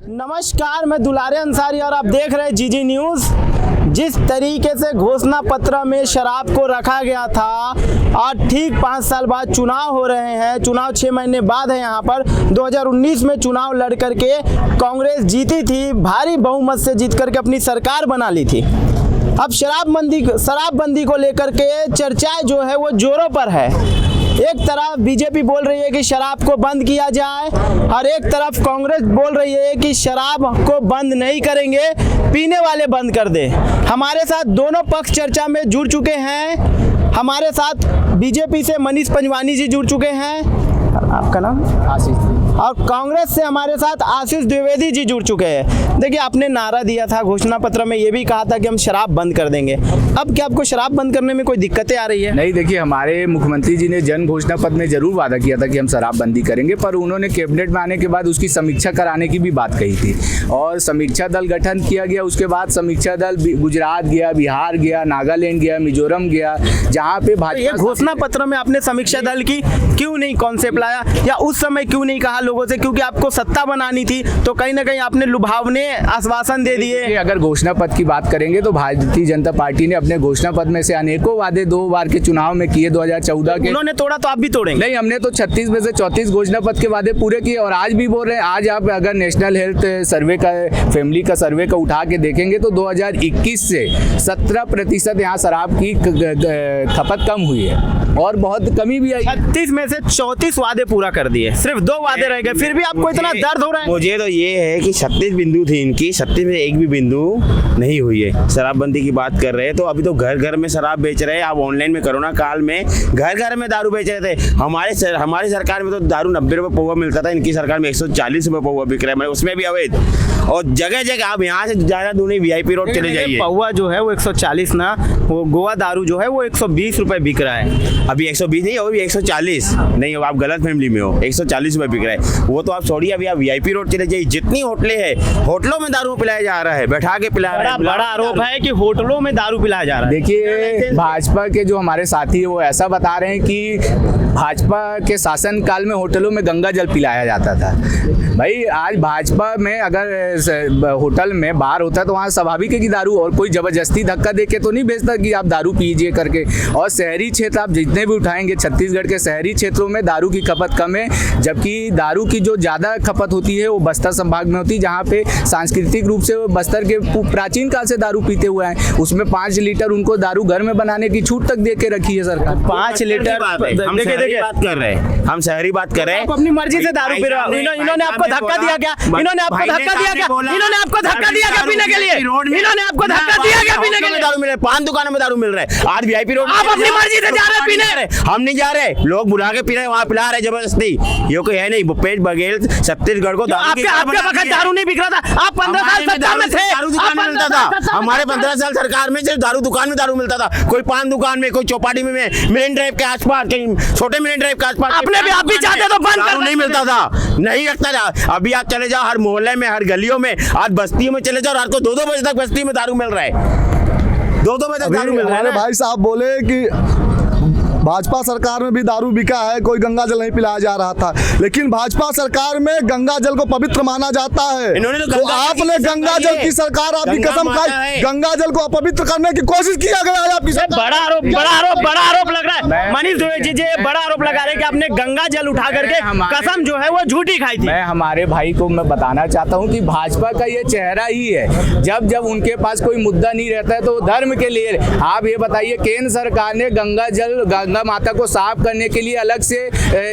नमस्कार, मैं दुलारे अंसारी और आप देख रहे हैं जीजी न्यूज़। जिस तरीके से घोषणा पत्र में शराब को रखा गया था और ठीक 5 साल बाद चुनाव हो रहे हैं, चुनाव 6 महीने बाद है। यहाँ पर 2019 में चुनाव लड़ करके कांग्रेस जीती थी, भारी बहुमत से जीत करके अपनी सरकार बना ली थी। अब शराबबंदी को लेकर के चर्चाएं जो है वो जोरों पर है। एक तरफ बीजेपी बोल रही है कि शराब को बंद किया जाए और एक तरफ कांग्रेस बोल रही है कि शराब को बंद नहीं करेंगे, पीने वाले बंद कर दे। हमारे साथ दोनों पक्ष चर्चा में जुड़ चुके हैं। हमारे साथ बीजेपी से मनीष पंजवानी जी जुड़ चुके हैं, आपका नाम आशीष, और कांग्रेस से हमारे साथ आशीष द्विवेदी जी जुड़ चुके हैं। देखिए, आपने नारा दिया था घोषणा पत्र में, ये भी कहा था कि हम शराब बंद कर देंगे। अब क्या आपको शराब बंद करने में कोई दिक्कतें आ रही है? नहीं, देखिए, हमारे मुख्यमंत्री जी ने जन घोषणा पत्र में जरूर वादा किया था कि हम शराबबंदी करेंगे, पर उन्होंने कैबिनेट में आने के बाद उसकी समीक्षा कराने की भी बात कही थी और समीक्षा दल गठन किया गया। उसके बाद समीक्षा दल गुजरात गया, बिहार गया, नागालैंड गया, मिजोरम गया, जहाँ पे भाजपा। घोषणा पत्र में आपने समीक्षा दल की क्यों नहीं कॉन्सेप्ट लाया, या उस समय क्यों नहीं कहा लोगों से? क्योंकि आपको सत्ता बनानी थी, तो कहीं ना कहीं आपने लुभावने आश्वासन दे दिए। अगर घोषणा पत्र की बात करेंगे तो भारतीय जनता पार्टी ने अपने घोषणा पत्र में से अनेकों वादे 2 बार के चुनाव में किए। 2014 के उन्होंने तोड़ा तो आप भी तोड़ेंगे? नहीं, हमने तो 36 में से 34 घोषणा पत्र के वादे पूरे किए और आज भी बोल रहे हैं। आज आप अगर नेशनल हेल्थ सर्वे का, फैमिली का सर्वे का उठा के देखेंगे तो 2021 से 17% यहाँ शराब की खपत कम हुई है और बहुत कमी भी आई। 36 में से 34 वादे पूरा कर दिए, सिर्फ 2 वादे रह गए, फिर भी आपको इतना दर्द हो रहा है? मुझे तो ये है कि 36 बिंदु थी इनकी, 36 में एक भी बिंदु नहीं हुई है। शराबबंदी की बात कर रहे हैं तो अभी तो घर घर में शराब बेच रहे हैं। आप ऑनलाइन में कोरोना काल में घर घर में दारू बेच रहे थे। हमारी सरकार में तो दारू 90 रुपये पौवा मिलता था, इनकी सरकार में 140 रुपये पौवा बिक रहा है, मतलब उसमें भी अवैध। और जगह जगह आप यहाँ से ज़्यादा दूर नहीं, VIP रोड चले जाइए, पौवा जो है वो 140 ना, वो गोवा दारू जो है वो 120 रुपये बिक रहा है। अभी 120 नहीं, अभी 140 नहीं, आप गलत फैमिली में हो। 140 रुपये बिक रहा है वो तो आप छोड़िए। अभी आप VIP रोड चले जाइए, जितनी होटलें हैं, होटलों में दारू पिलाया जा रहा है, बैठा के पिला रहा है। बड़ा आरोप है कि होटलों में दारू पिलाया जा रहा है। देखिए, भाजपा के जो हमारे साथी है वो ऐसा बता रहे हैं कि भाजपा के शासन काल में होटलों में गंगा जल पिलाया जाता था। भाई, आज भाजपा में अगर होटल में बार होता है तो वहाँ स्वाभाविक है कि दारू, और कोई जबरदस्ती धक्का दे के तो नहीं बेचता कि आप दारू पीजिए करके। और शहरी क्षेत्र आप जितने भी उठाएंगे, छत्तीसगढ़ के शहरी क्षेत्रों में दारू की खपत कम है, जबकि दारू की जो ज़्यादा खपत होती है वो बस्तर संभाग में होती है, जहाँ पे सांस्कृतिक रूप से बस्तर के प्राचीन काल से दारू पीते हुए हैं। उसमें 5 लीटर उनको दारू घर में बनाने की छूट तक दे के रखी है सरकार। 5 लीटर हम शहरी बात कर रहे हैं, हम शहरी बात कर रहे हैं। आप अपनी मर्जी से दारू पी रहे हो। इन्होंने आपको धक्का दिया क्या? इन्होंने आपको धक्का दिया क्या? इन्होंने आपको धक्का दिया क्या पीने के लिए? इन्होंने आपको धक्का दिया क्या पीने के लिए? दारू मिल रहा है, 5 दुकानों में दारू मिल रहा है। आज VIP रोड आप अपनी मर्जी से जा रहे हैं पीने? हम नहीं जा रहे, लोग बुला के पी रहे हैं, वहाँ पिला रहे जबरदस्ती। ये कोई है नहीं, भूपेश बघेल छत्तीसगढ़ को आपके वक्त दारू नहीं बिक रहा था। आप 15 साल सरकार में थे, दारू दुकान में मिलता था। हमारे 15 साल सरकार में सिर्फ दारू दुकान में दारू मिलता था। कोई पान दुकान में, कोई चौपाटी में, मिलन ड्राइव के आसपास, कहीं छोटे मिलन ड्राइव के आसपास अपने भी आप भी चाहते तो बंद दारू नहीं मिलता था, नहीं रखता था। अभी आप चले जाओ हर मोहल्ले में, हर गलियों में, आज बस्तियों में चले जाओ, रात को 2-2 बजे तक बस्ती में दारू मिल रहा है। 2-2 बजे तक दारू मिल रहा है। भाई साहब बोले कि भाजपा सरकार में भी दारू बिका है, कोई गंगा जल नहीं पिलाया जा रहा था, लेकिन भाजपा सरकार में गंगा जल को पवित्र माना जाता है। तो आपने गंगा जल की सरकार, आपकी कसम खाई, गंगा जल को अपवित्र करने की कोशिश किया गया है आपकी सरकार। बड़ा आरोप लग रहा है। मनीष द्विवेदी जी बड़ा आरोप लगा रहे हैं कि आपने गंगा जल उठा करके कसम जो है वो झूठी खाई थी। मैं हमारे भाई को मैं बताना चाहता हूँ कि भाजपा का ये चेहरा ही है। जब जब उनके पास कोई मुद्दा नहीं रहता है तो धर्म के लिए। आप ये बताइए, केंद्र सरकार ने गंगा माता को साफ करने के लिए अलग से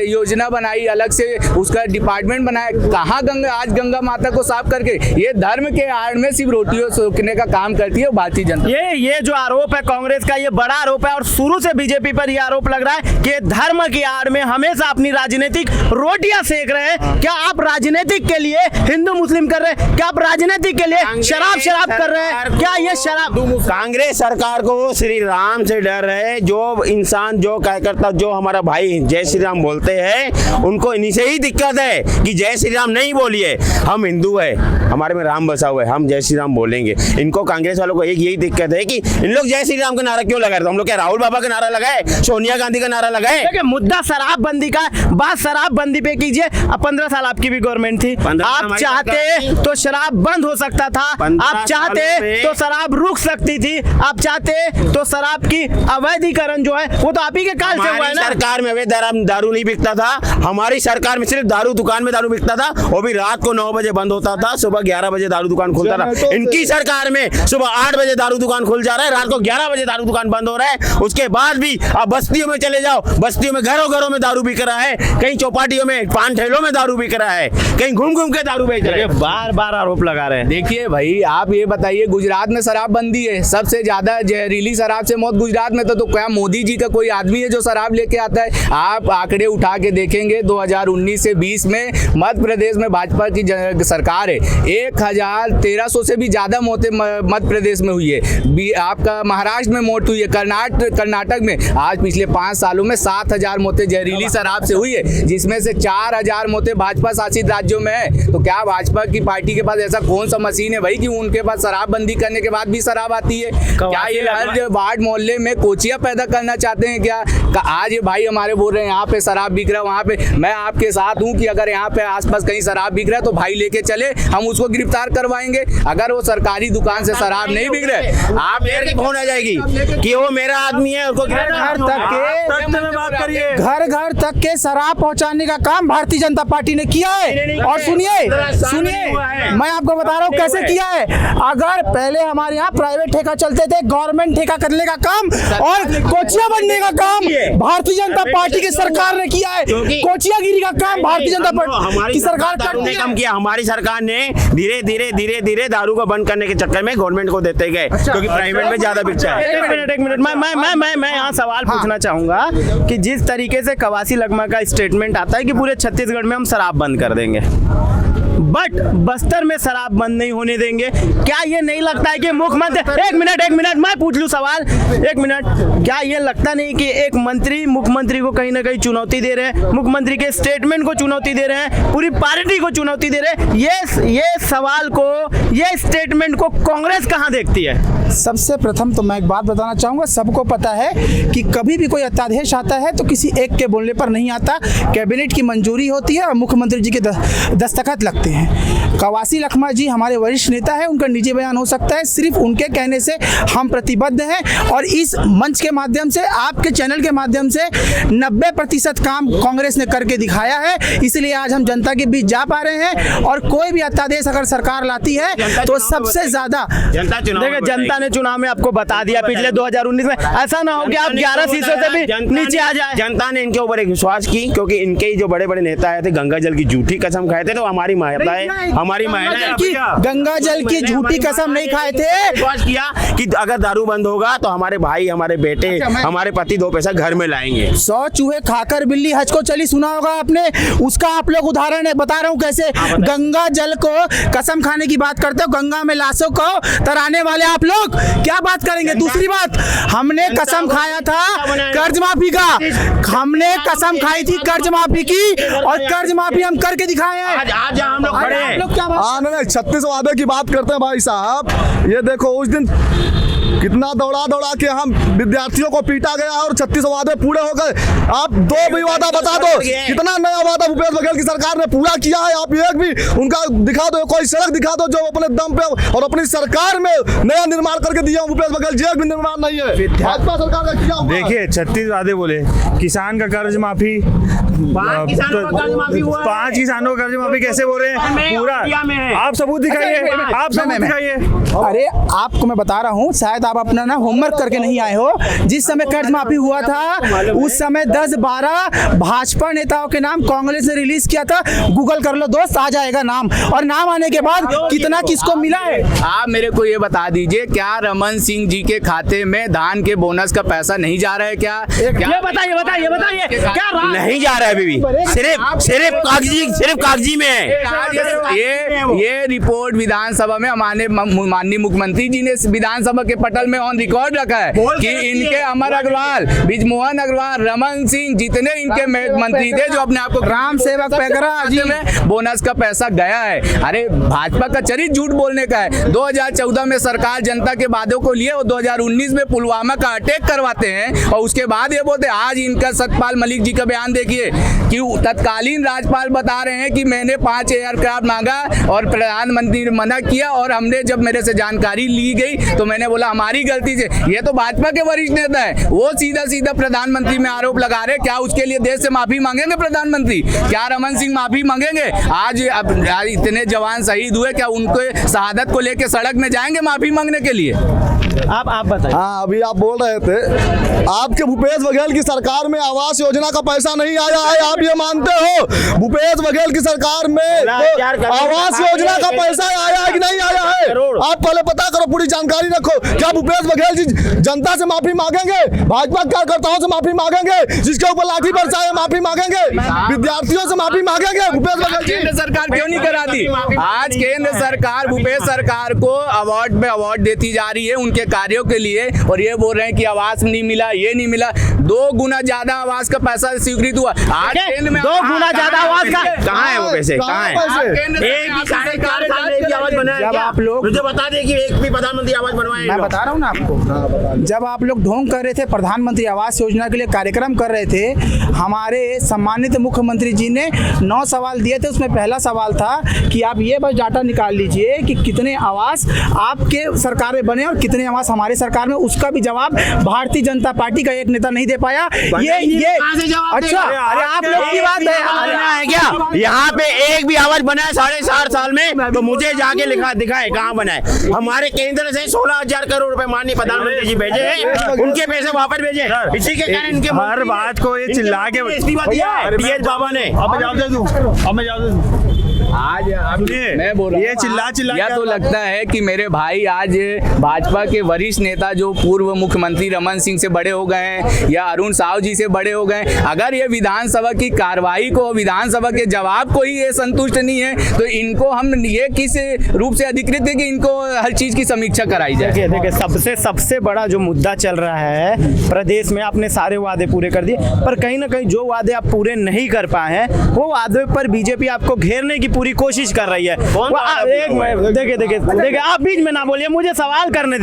योजना बनाई, अलग से उसका डिपार्टमेंट बनाया। कहाँ आज गंगा माता को साफ करके? ये धर्म के आड़ में सिर्फ रोटियों सेकने का काम करती है भारतीय जनता। ये जो आरोप है कांग्रेस का, ये बड़ा आरोप है और शुरू से बीजेपी पर यह आरोप लग रहा है कि धर्म की आड़ में हमेशा अपनी राजनीतिक रोटियां सेक रहे हैं। क्या आप राजनीतिक के लिए हिंदू मुस्लिम कर रहे हैं? क्या आप राजनीतिक के लिए शराब कर रहे हैं? क्या ये शराब? कांग्रेस सरकार को श्री राम से डर है। जो इंसान, जो जो कार्यकर्ता जो हमारा भाई जय श्री राम बोलते हैं उनको इन्हीं से ही दिक्कत है कि जय श्री राम नहीं बोलिए, हम हिंदू है, हमारे में राम बसा हुआ है, हम जय श्री राम बोलेंगे। इनको कांग्रेस वालों को एक यही दिक्कत है कि इन लोग जय श्री राम का नारा क्यों लगा रहे, तो हम लोग क्या राहुल बाबा का नारा लगाए, सोनिया गांधी का नारा लगाए? देखिए मुद्दा शराबबंदी का, बात शराबबंदी पे कीजिए। अब 15 साल आपकी भी गवर्नमेंट थी, आप चाहते तो शराब बंद हो सकता था, आप चाहते तो शराब रुक सकती थी, आप चाहते तो शराब की अवैधीकरण जो है वो तो आप ही के काल से हुआ है ना। सरकार में अवैध दारू नहीं बिकता था, हमारी सरकार में सिर्फ दारू दुकान में दारू बिकता था, वो भी रात को 9 बजे बंद होता था, सुबह 11 बजे दारू दुकान खुलता था। इनकी सरकार में सुबह 8 बजे दारू दुकान खुल जा रहा है, रात को 11 बजे दारू दुकान बंद हो रहा है। उसके बाद भी आप बस्तियों में चले जाओ, बस्तियों में घरों घरों में दारू बिक रहा है, कहीं चौपाटियों में पान ठेलों में दारू बिक रहा है, कहीं घूम घूम के दारू बेच रहे हैं। बार बार आरोप लगा रहे हैं। देखिए भाई, आप ये बताइए, गुजरात में शराबबंदी है, सबसे ज्यादा जहरीली शराब से मौत गुजरात में, तो क्या मोदी जी का कोई आदमी है जो शराब लेके आता है? आप आंकड़े उठा के देखेंगे 2019 से 20 में मध्य प्रदेश में भाजपा की सरकार है, 1113 से भी ज्यादा मौतें मध्य प्रदेश में हुई है। आपका महाराष्ट्र में मौत हुई है, कर्नाटक में आज पिछले 5 सालों में 7000 मौतें जहरीली शराब से हुई है, जिसमें से 4000 मौतें भाजपा शासित राज्यों में है। तो क्या भाजपा की पार्टी के पास ऐसा कौन सा मशीन है भाई कि उनके पास शराबबंदी करने के बाद भी शराब आती है? क्या ये हर वार्ड मोहल्ले में कोचियां पैदा करना चाहते हैं क्या? आज ये भाई हमारे बोल रहे हैं यहाँ पे शराब बिक रहा है, वहाँ पे मैं आपके साथ हूँ कि अगर यहाँ पे आसपास कहीं शराब बिक रहा है तो भाई लेके चले, हम उसको गिरफ्तार करवाएंगे। अगर वो सरकारी दुकान से शराब नहीं बिक रहे, आप फोन आ जाएगी कि वो मेरा आदमी है, उसको घर घर तक के शराब पहुंचाने का काम भारतीय जनता पार्टी ने किया है। और सुनिए, मैं आपको बता रहा हूँ कैसे किया है। अगर पहले हमारे यहाँ प्राइवेट ठेका चलते थे, गवर्नमेंट ठेका करने का काम और कोचिया बनने का काम भारतीय जनता पार्टी की सरकार ने किया है। कोचियागिरी का काम भारतीय जनता पार्टी की सरकार ने कम किया। हमारी सरकार ने धीरे धीरे दारू को बंद करने के चक्कर में गवर्नमेंट को देते गए, क्योंकि प्राइवेट में ज्यादा बिकता है। एक मिनट मैं यहाँ सवाल पूछना चाहूंगा कि जिस तरीके से कवासी लखमा का स्टेटमेंट आता है कि पूरे छत्तीसगढ़ में हम शराब बंद कर देंगे, बट बस्तर में शराब बंद नहीं होने देंगे, क्या ये नहीं लगता है कि मुख्यमंत्री, एक मिनट मैं पूछ लूं सवाल, एक मिनट, क्या ये लगता नहीं कि एक मंत्री मुख्यमंत्री को कहीं ना कहीं चुनौती दे रहे हैं, मुख्यमंत्री के स्टेटमेंट को चुनौती दे रहे हैं, पूरी पार्टी को चुनौती दे रहे हैं? ये सवाल को, ये स्टेटमेंट को कांग्रेस कहां देखती है? सबसे प्रथम तो मैं एक बात बताना चाहूँगा, सबको पता है कि कभी भी कोई अत्यादेश आता है तो किसी एक के बोलने पर नहीं आता, कैबिनेट की मंजूरी होती है और मुख्यमंत्री जी के दस्तखत लगते हैं। कवासी लखमा जी हमारे वरिष्ठ नेता है, उनका निजी बयान हो सकता है, सिर्फ उनके कहने से हम प्रतिबद्ध हैं और इस मंच के माध्यम से, आपके चैनल के माध्यम से 90% काम कांग्रेस ने करके दिखाया है, इसलिए आज हम जनता के बीच जा पा रहे हैं। और कोई भी अत्यादेश अगर सरकार लाती है तो सबसे ज्यादा जनता ने चुनाव में आपको बता दिया पिछले 2019 में, ऐसा ना हो कि आप 11 सीटों से भी नीचे आ जाए। जनता ने इनके ऊपर एक विश्वास की, क्योंकि इनके ही जो बड़े बड़े नेता आए थे गंगा जल की झूठी कसम खाए थे, तो हमारी गंगा जल की झूठी कसम नहीं खाए थे। विश्वास किया कि अगर दारू बंद होगा तो हमारे भाई, हमारे बेटे, हमारे पति 2 पैसा घर में लाएंगे। 100 चूहे खाकर बिल्ली हज को चली, सुना होगा आपने, उसका आप लोग उदाहरण है, बता रहा हूँ कैसे। गंगा जल को कसम खाने की बात करते हो, गंगा में लाशों को तराने वाले आप लोग क्या बात करेंगे? दूसरी बात, हमने कसम खाया था कर्ज माफी का, हमने कसम खाई थी कर्ज माफी की और कर्ज माफी हम करके दिखाए हैं। आज हम लोग खड़े हैं। नहीं, 36 वादे की बात करते हैं भाई साहब। ये देखो उस दिन कितना दौड़ा के हम विद्यार्थियों को पीटा गया और 36 वादे पूरे हो गए। आप 2 भी वादा बता दो, कितना नया वादा भूपेश बघेल की सरकार ने पूरा किया है? आप एक भी उनका दिखा दो, कोई सड़क दिखा दो जो अपने दम पे और अपनी सरकार में नया निर्माण करके दिया। भूपेश बघेल जी एक भी निर्माण नहीं है भाजपा सरकार का किया। देखिए 36 वादे बोले, किसान का कर्ज माफी, 5 किसानों का कर्ज माफी कैसे बोल रहे हैं? पूरा आप सबूत दिखाइए, आप सबूत दिखाइए। अरे आपको मैं बता रहा हूँ, शायद आप अपना ना होमवर्क करके नहीं आए हो। जिस समय कर्ज माफी हुआ था उस समय 10-12 भाजपा नेताओं के नाम कांग्रेस ने रिलीज किया था, गूगल कर लो दोस्त, आ जाएगा नाम। और नाम आने के बाद कितना किसको मिला है? आप मेरे को ये बता दीजिए, क्या रमन सिंह जी के खाते में धान के बोनस का पैसा नहीं जा रहा है क्या? ये बताइए क्या नहीं जा रहा है अभी भी, सिर्फ कागजी में है। ये रिपोर्ट विधानसभा में हमारे माननीय मुख्यमंत्री जी ने विधानसभा के पोर्टल में ऑन रिकॉर्ड रखा है कि इनके अमर अग्रवाल, बिजमोहन अग्रवाल, रमन सिंह, जितने इनके मंत्री थे जो अपने आप को राम सेवक पैगरा जी में बोनस का पैसा गया है। अरे भाजपा का चरित्र झूठ बोलने का है। 2014 में सरकार जनता के वादों को लिए और 2019 में पुलवामा का अटैक करवाते हैं और उसके बाद ये बोलते हैं। आज इनका सतपाल मलिक जी का बयान देखिए कि तत्कालीन राज्यपाल बता रहे हैं कि मैंने 5 एयरक्राफ्ट मांगा और प्रधानमंत्री ने मना किया और हमने जब मेरे से जानकारी ली गई तो मैंने बोला हमारी गलती से। ये तो भाजपा के वरिष्ठ नेता है, वो सीधा सीधा प्रधानमंत्री में आरोप लगा रहे। क्या उसके लिए देश से माफी मांगेंगे प्रधानमंत्री? क्या रमन सिंह माफी मांगेंगे? आज इतने जवान शहीद हुए, क्या उनके शहादत को लेकर सड़क में जाएंगे माफी मांगने के लिए? आप बताइए। हाँ, अभी आप बोल रहे थे आपके भूपेश बघेल की सरकार में आवास योजना का पैसा नहीं आया है, आप ये मानते हो? भूपेश बघेल की सरकार में आवास योजना का पैसा आया है कि नहीं आया है? आप पहले पता करो, पूरी जानकारी रखो। क्या भूपेश बघेल जी जनता से माफी मांगेंगे? भाजपा कार्यकर्ताओं से माफी मांगेंगे? जिसके ऊपर लाठी बरसाए माफी मांगेंगे? विद्यार्थियों से माफी मांगेंगे? भूपेश बघेल जी केंद्र सरकार क्यों नहीं कराती? आज केंद्र सरकार भूपेश सरकार को अवार्ड पे अवार्ड देती जा रही है उनके कार्यों के लिए, और ये बोल रहे हैं कि आवास नहीं मिला, ये नहीं मिला। 2 गुना ज्यादा आवास का पैसा स्वीकृत हुआ। आज केंद्र में 2 गुना ज्यादा आवास का कहाँ है वो पैसे? कहाँ है? जब आप लोग, मुझे बता दे कि एक भी प्रधानमंत्री आवास बनवाए? मैं बता रहा हूँ ना आपको, जब आप लोग ढोंग कर रहे थे प्रधानमंत्री आवास योजना के लिए कार्यक्रम कर रहे थे, हमारे सम्मानित मुख्यमंत्री जी ने 9 सवाल दिए थे। उसमें पहला सवाल था कि आप ये बस डाटा निकाल लीजिए कि कितने आवास आपके सरकार में बने और कितने आवास हमारे सरकार में। उसका भी जवाब भारतीय जनता पार्टी का एक नेता नहीं दे पाया। ये अच्छा, अरे आप लोग की बात है क्या यहाँ पे एक भी आवास बना है 4.5 साल में? तो मुझे जाके लिखा दिखाए कहाँ बना है। हमारे केंद्र से 16,000 करोड़ रुपए माननीय प्रधानमंत्री जी भेजे हैं, उनके पैसे वापस भेजे। इसी के कारण इनके हर बात को ये चिल्ला के इस्तीफा दिया है पीएस बाबा ने। अब मैं जवाब दे दूं। आज मैं बोल रहा हूं, ये चिल्ला या तो लगता है कि मेरे भाई आज भाजपा के वरिष्ठ नेता जो पूर्व मुख्यमंत्री रमन सिंह से बड़े हो गए हैं या अरुण साव जी से बड़े हो गए, अगर ये विधानसभा की कार्रवाई को, विधानसभा के जवाब को ही ये संतुष्ट नहीं है तो इनको हम ये किस रूप से अधिकृत है कि इनको हर चीज की समीक्षा कराई जाए? देखिए सबसे बड़ा जो मुद्दा चल रहा है प्रदेश में, आपने सारे वादे पूरे कर दिए, पर कहीं ना कहीं जो वादे आप पूरे नहीं कर पाए हैं वो वादे पर बीजेपी आपको घेरने की पूरी कोशिश कर रही है। देखिए आप बीच में ना बोलिए, मुझे सवाल करने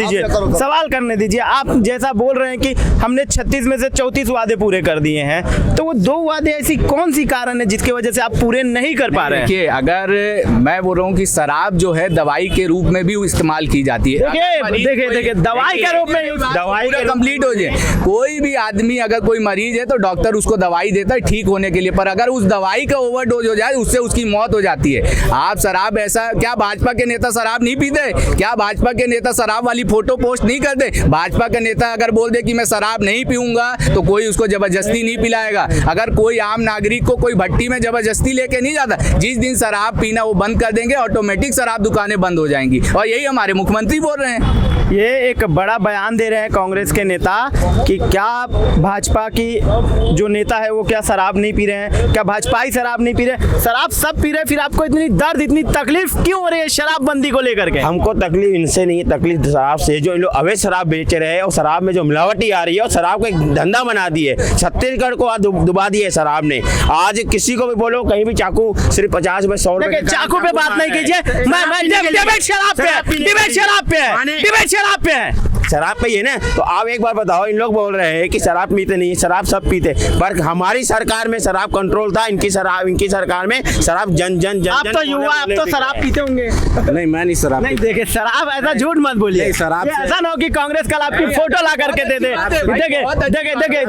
दीजिए। आप जैसा बोल रहे हैं कि हमने 36 में से 34 वादे पूरे कर दिए हैं, तो वो 2 वादे ऐसी कौन सी कारण है जिसकी वजह से आप पूरे नहीं कर पा रहे हैं? देखिए, अगर मैं बोल रहा हूँ कि शराब जो है दवाई के रूप में भी इस्तेमाल की जाती है। देखिए दवाई के रूप में दवाई कंप्लीट हो जाए। कोई भी आदमी अगर कोई मरीज है तो डॉक्टर उसको दवाई देता है ठीक होने के लिए, पर अगर उस दवाई का ओवरडोज हो जाए उससे उसकी मौत हो जाती है। आप शराब, ऐसा क्या भाजपा के नेता शराब नहीं पीते? क्या भाजपा के नेता शराब वाली फोटो पोस्ट नहीं करते? भाजपा का नेता अगर बोल दे कि मैं शराब नहीं पीऊंगा तो कोई उसको जबरदस्ती नहीं पिलाएगा। अगर कोई आम नागरिक को कोई भट्टी में जबरदस्ती लेके नहीं जाता, जिस दिन शराब पीना वो बंद कर देंगे ऑटोमेटिक शराब दुकानें बंद हो जाएंगी, और यही हमारे मुख्यमंत्री बोल रहे हैं। ये एक बड़ा बयान दे रहे हैं कांग्रेस के नेता कि क्या भाजपा की जो नेता है वो क्या शराब नहीं पी रहे हैं? क्या भाजपा ही शराब नहीं पी रहे? शराब सब पी रहे, फिर आपको इतनी दर्द, इतनी तकलीफ क्यों हो रही है शराबबंदी को लेकर के? हमको तकलीफ इनसे नहीं है, तकलीफ शराब से। जो इन लोग अवैध शराब बेच रहे हैं और शराब में जो मिलावटी आ रही है और शराब को एक धंधा बना दिए। छत्तीसगढ़ को आज डुबा दिए शराब ने। आज किसी को भी बोलो कहीं भी चाकू सिर्फ 50 रुपए 100 रुपए। चाकू पे बात नहीं कीजिए, डिबेट शराब पे है। शराब पे ही है ना, तो आप एक बार बताओ, इन लोग बोल रहे हैं कि शराब पीते नहीं, शराब सब पीते, पर हमारी सरकार में शराब कंट्रोल था, इनकी सरकार में शराब जन आप तो युवा, आप तो शराब पीते होंगे। नहीं, मैं नहीं शराब। नहीं देखिए, शराब ऐसा झूठ मत बोलिए। शराब ऐसा ना हो कि कांग्रेस कल आपकी फोटो ला करके दे दे। देखिए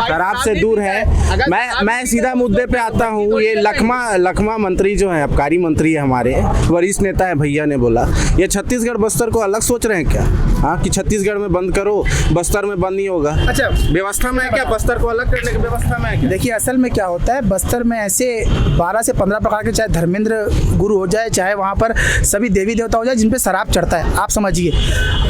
शराब से दूर है। मैं सीधा मुद्दे पे आता हूँ। ये लखमा मंत्री जो है, आबकारी मंत्री है, हमारे वरिष्ठ नेता है, भैया ने बोला ये छत्तीसगढ़ बस्तर को अलग सोच रहे हैं क्या? हाँ, कि छत्तीसगढ़ में बंद करो, बस्तर में बंद नहीं होगा। अच्छा, व्यवस्था में है क्या? बस्तर को अलग करने की व्यवस्था में है क्या? देखिए, असल में क्या होता है, बस्तर में ऐसे 12 से 15 प्रकार के, चाहे धर्मेंद्र गुरु हो जाए, चाहे वहाँ पर सभी देवी देवता हो जाए, जिन पे शराब चढ़ता है। आप समझिए,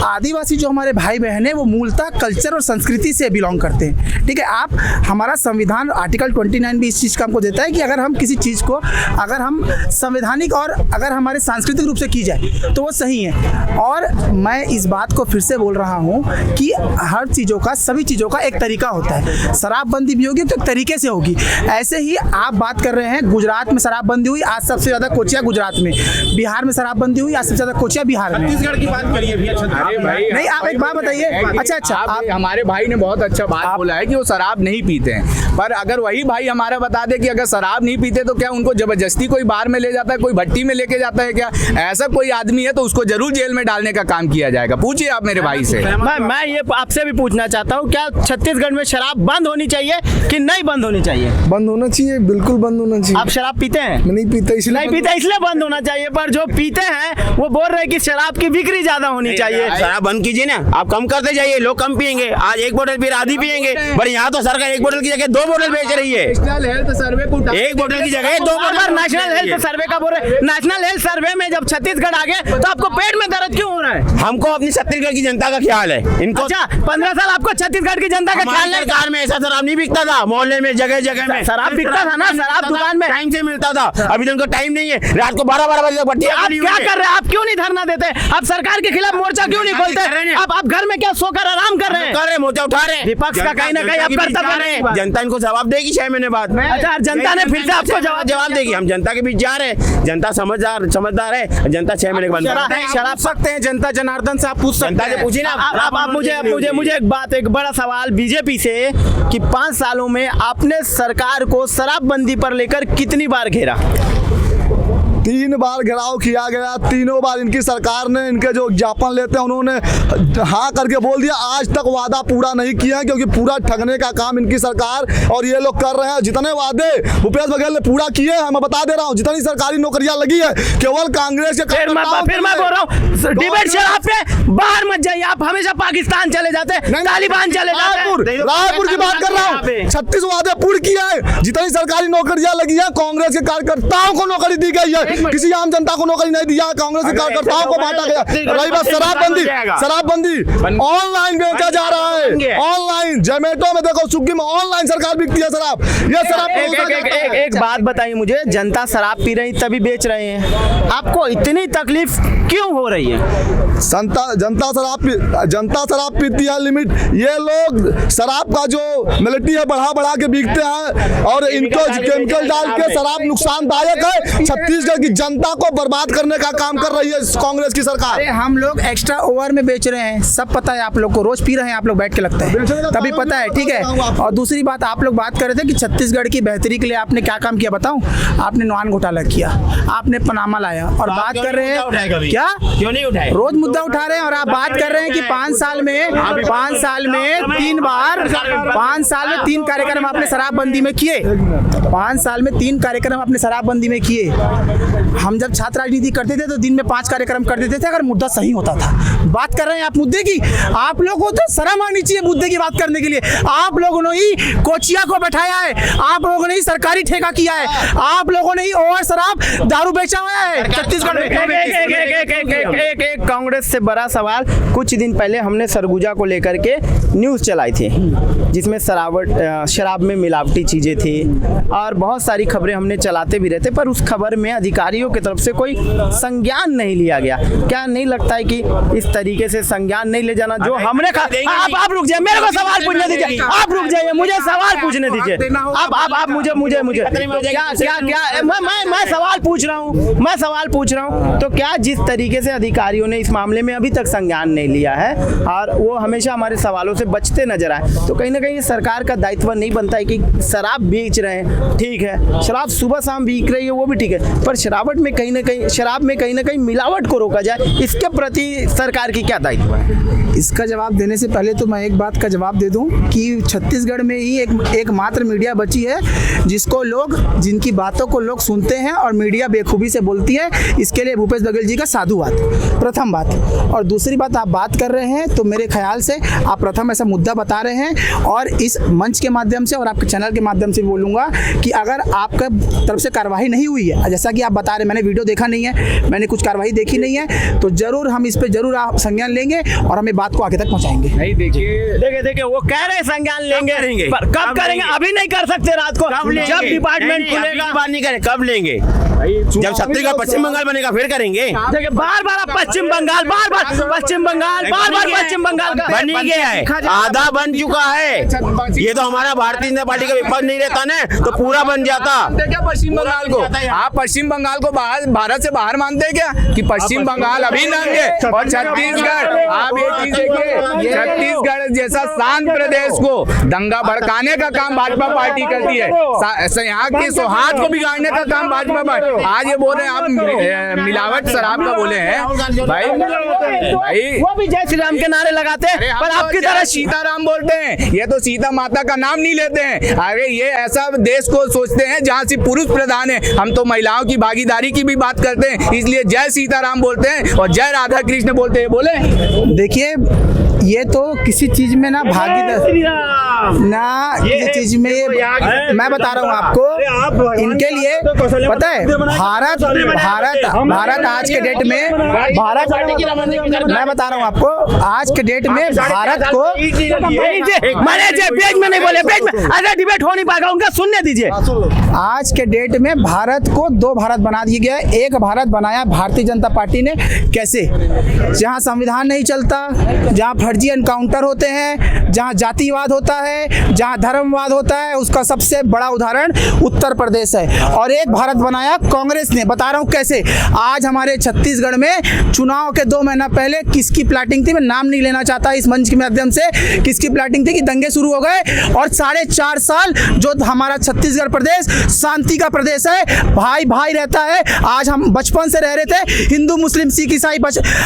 आदिवासी जो हमारे भाई बहन है वो मूलतः कल्चर और संस्कृति से बिलोंग करते हैं। ठीक है, आप, हमारा संविधान आर्टिकल 29 भी इस चीज़ का हमको देता है कि अगर हम किसी चीज़ को, अगर हम संवैधानिक और अगर हमारे सांस्कृतिक रूप से की जाए तो वो सही है। और मैं इस बात को फिर से बोल रहा हूँ कि हर चीज़ों का, सभी चीज़ों का एक तरीका होता है। शराबबंदी भी होगी तो एक तरीके से होगी। ऐसे ही आप बात कर रहे हैं, गुजरात में शराबबंदी हुई, आज सबसे ज़्यादा कोचिया गुजरात में, बिहार में शराबबंदी हुई, आज सबसे ज़्यादा कोचिया बिहार में। छत्तीसगढ़ की बात करिए भैया। अरे भाई, नहीं, आप एक बात बताइए। अच्छा, आप हमारे भाई ने बहुत अच्छा बात बोला है कि वो शराब नहीं पीते हैं, पर अगर वही भाई हमारा बता दे कि अगर शराब नहीं पीते तो क्या उनको जबरदस्ती कोई बार में ले जाता है, कोई भट्टी में लेके जाता है क्या? ऐसा कोई आदमी है तो उसको जरूर जेल में डालने का काम किया जाएगा। पूछिए आप मेरे भाई से। मैं ये आपसे भी पूछना चाहता हूँ, क्या छत्तीसगढ़ में शराब बंद होनी चाहिए कि नहीं बंद होनी चाहिए? बंद होना चाहिए, बिल्कुल बंद होना चाहिए। आप शराब पीते हैं? मैं नहीं पीता, इसलिए बंद होना चाहिए। पर जो पीते हैं वो बोल रहे हैं कि शराब की बिक्री ज्यादा होनी चाहिए। शराब बंद कीजिए ना, आप कम करते जाइए, लोग कम पियेंगे। आज एक बोतल फिर आधी पियेंगे, पर यहाँ तो सरकार एक बोतल की जगह 2 बोतल बेच रही है। नेशनल हेल्थ सर्वे को एक बोतल की जगह 2 बोतल। नेशनल हेल्थ सर्वे का बोल रहे, नेशनल हेल्थ सर्वे में जब छत्तीसगढ़ आ गए तो आपको पेट में दर्द क्यों हो रहा है? हमको अपनी छत्तीसगढ़ की जनता का ख्याल है। इनको अच्छा, 15 साल आपको छत्तीसगढ़ की जनता का ख्याल नहीं? सरकार में ऐसा शराब नहीं बिकता था, मोहल्ले में जगह जगह में शराब बिकता था ना, शराब दुकान में टाइम से मिलता था। अभी तो उनको टाइम नहीं है, रात को 12-12 बजे तक भट्टी। आप क्या कर रहे हैं? आप क्यों नहीं धरना देते? आप सरकार के खिलाफ मोर्चा क्यों नहीं खोलते? आप घर में क्या सोकर आराम कर रहे हैं? कर रहे, मोर्चा उठा रहे। विपक्ष का कहीं ना कहीं आप कर्तव्य है। जनता इनको जवाब देगी 6 महीने बाद। अच्छा, जनता ने फिर से आपको जवाब देगी। हम जनता के बीच जा रहे हैं, जनता समझदार है, जनता 6 महीने के बाद शराब सकते हैं जनता जनार्दन से, आप पूछ सकते जनता हैं। से पूछिए ना। आप मुझे एक बड़ा सवाल बीजेपी से कि 5 सालों में आपने सरकार को शराबबंदी पर लेकर कितनी बार घेरा? 3 बार घेराव किया गया, तीनों बार इनकी सरकार ने, इनके जो ज्ञापन लेते हैं उन्होंने हाँ करके बोल दिया। आज तक वादा पूरा नहीं किया है, क्योंकि पूरा ठगने का काम इनकी सरकार और ये लोग कर रहे हैं। जितने वादे भूपेश बघेल ने पूरा किए हैं, मैं बता दे रहा हूँ, जितनी सरकारी नौकरियां लगी है केवल कांग्रेस के। फिर मैं बोल रहा हूँ, डिबेट शराब पे बाहर मत जाइए। आप हमेशा पाकिस्तान चले जाते हैं, तालिबान चले जाते हैं। रायपुर की बात कर रहा हूँ, 36 वादे पूरे किए हैं। जितनी सरकारी नौकरियां लगी है कांग्रेस के कार्यकर्ताओं को नौकरी दी गई है, किसी आम जनता को नौकरी नहीं दिया। कांग्रेस के कार्यकर्ताओं को बांटा गया। रही बात शराबबंदी ऑनलाइन बेचा जा रहा है। ऑनलाइन जोमेटो में देखो, स्विगी में ऑनलाइन सरकार बिकती है शराब। ये शराब एक बात बताइए मुझे, जनता शराब पी रही तभी बेच रहे हैं, आपको इतनी तकलीफ क्यों हो रही है? जनता शराब पीती है लिमिट। ये लोग शराब का जो मिलिटी है बढ़ा के बिकते हैं और इनको केमिकल डाल के शराब नुकसानदायक है। छत्तीसगढ़ की जनता को बर्बाद करने का काम कर रही है कांग्रेस की सरकार। अरे हम लोग एक्स्ट्रा ओवर में बेच रहे हैं, सब पता है आप लोग को, रोज पी रहे हैं आप लोग बैठ के, लगता है तभी पता है, ठीक है। और दूसरी बात, आप लोग बात कर रहे थे कि छत्तीसगढ़ की बेहतरी के लिए आपने क्या काम किया, बताऊं? आपने नॉन घोटाला किया, आपने पनामा लाया और बात कर रहे हैं क्या, क्यों नहीं उठाए? रोज मुद्दा उठा रहे हैं। और आप बात कर रहे हैं कि 5 साल में 3 कार्यक्रम आपने शराबबंदी में किए। 5 साल में 3 कार्यक्रम आपने शराबबंदी में किए। हम जब छात्र राजनीति करते थे तो दिन में 5 कार्यक्रम कर देते थे, अगर मुद्दा सही होता था। बात कर रहे हैं आप मुद्दे की, आप लोगों को तो शर्म आनी चाहिए मुद्दे की बात करने के लिए। आप लोगों ने ही कोचिया को बैठाया है, आप लोगों ने ही सरकारी ठेका किया है, आप लोगों ने ही ओवर शराब दारू बेचा हुआ है छत्तीसगढ़ में। एक कांग्रेस से बड़ा सवाल, कुछ दिन पहले हमने सरगुजा को लेकर के न्यूज़ चलाई थी, जिसमें शराब में मिलावटी चीज़ें थी और बहुत सारी खबरें हमने चलाते भी रहते, पर उस खबर में अधिकारियों की तरफ से कोई संज्ञान नहीं लिया गया। क्या नहीं लगता है कि इस तरीके से संज्ञान नहीं ले जाना जो हमने कहा? आप रुक जाइए, मेरे को सवाल पूछने दीजिए, आप रुक जाइए, मुझे सवाल पूछने दीजिए। आप मुझे क्या मैं सवाल पूछ रहा हूँ, तो क्या जिस तरीके से अधिकारियों ने इस मामले में अभी तक संज्ञान नहीं लिया है और वो हमेशा हमारे सवालों से बचते नजर आए, तो कहीं ना कहीं सरकार का दायित्व नहीं बनता है कि शराब बेच रहे हैं, ठीक है, शराब सुबह शाम बिक रही है वो भी ठीक है, पर शराब में कहीं ना कहीं मिलावट को रोका जाए, इसके प्रति सरकार की क्या दायित्व है? इसका जवाब देने से पहले तो मैं एक बात का जवाब दे दूं कि छत्तीसगढ़ में ही एक मात्र मीडिया बची है जिनकी बातों को लोग सुनते हैं और मीडिया बेखूबी से बोलती है। इसके लिए भूपेश बघेल जी का साधुवाद, प्रथम बात। और दूसरी बात, आप बात कर रहे हैं तो मेरे ख्याल से आप प्रथम ऐसा मुद्दा बता रहे हैं और इस मंच के माध्यम से और आपके चैनल के माध्यम से बोलूँगा कि अगर आपका तरफ से कार्रवाई नहीं हुई है, जैसा कि आप बता बता रहे, मैंने वीडियो देखा नहीं है, मैंने कुछ कार्रवाई देखी नहीं है, तो जरूर हम इस पे जरूर आप संज्ञान लेंगे और हमें बात को आगे तक पहुंचाएंगे। नहीं देखिए देखिए वो कह रहे हैं संज्ञान लेंगे, पर कब करेंगे? अभी नहीं कर सकते, रात को जब डिपार्टमेंट खुलेगा। बात नहीं करें, कब लेंगे? जब छत्तीसगढ़ पश्चिम बंगाल बनेगा फिर करेंगे। देखिए बार बार पश्चिम बंगाल, बार बार पश्चिम बंगाल, बार बार पश्चिम बंगाल बन ही गया है, आधा बन चुका है। ये तो हमारा भारतीय जनता पार्टी का विपक्ष नहीं रहता ना तो पूरा बन जाता। क्या पश्चिम बंगाल को आप पश्चिम बंगाल को भारत से बाहर मानते हैं क्या कि पश्चिम बंगाल अभी नंगे और छत्तीसगढ़? आप ये चीज देखिए, छत्तीसगढ़ जैसा शांत प्रदेश को दंगा भड़काने का काम भाजपा पार्टी करती है, यहाँ के सौहार्द को बिगाड़ने का काम भाजपा पार्टी। आज ये बोल रहे हैं आप मिलावट शराब का बोले हैं भाई वो भी जय श्री राम के नारे लगाते हैं, पर आपकी तरह सीताराम बोलते हैं। ये तो सीता माता का नाम नहीं लेते हैं। अरे ये ऐसा देश को सोचते हैं जहाँ से पुरुष प्रधान है। हम तो महिलाओं की भागीदारी की भी बात करते हैं, इसलिए जय सीताराम बोलते हैं और जय राधा कृष्ण बोलते हैं। बोले देखिए ये तो किसी चीज में ना भागीदारी ना, किसी चीज में ये मैं बता रहा हूँ आपको, इनके लिए पता है भारत आज के डेट में मैं बता रहा हूँ आपको, आज के डेट में भारत को पेज में नहीं बोले, पेज में अगर डिबेट हो नहीं पाएगा उनका सुनने दीजिए। आज के डेट में भारत को दो भारत बना दिया गया है। एक भारत बनाया भारतीय जनता पार्टी ने, कैसे? जहाँ संविधान नहीं चलता, जहाँ फर्जी एनकाउंटर होते हैं, जहाँ जातिवाद होता है, जहाँ धर्मवाद होता है, उसका सबसे बड़ा उदाहरण उत्तर प्रदेश है। और एक भारत बनाया कांग्रेस ने, बता रहा हूँ कैसे। आज हमारे छत्तीसगढ़ में चुनाव के 2 महीना पहले किसकी प्लाटिंग थी, मैं नाम नहीं लेना चाहता इस मंच के माध्यम से, किसकी प्लाटिंग थी कि दंगे शुरू हो गए और 4.5 साल जो हमारा छत्तीसगढ़ प्रदेश शांति का प्रदेश है, भाई भाई रहता है। आज हम बचपन से रह रहे थे, हिंदू मुस्लिम सिख ईसाई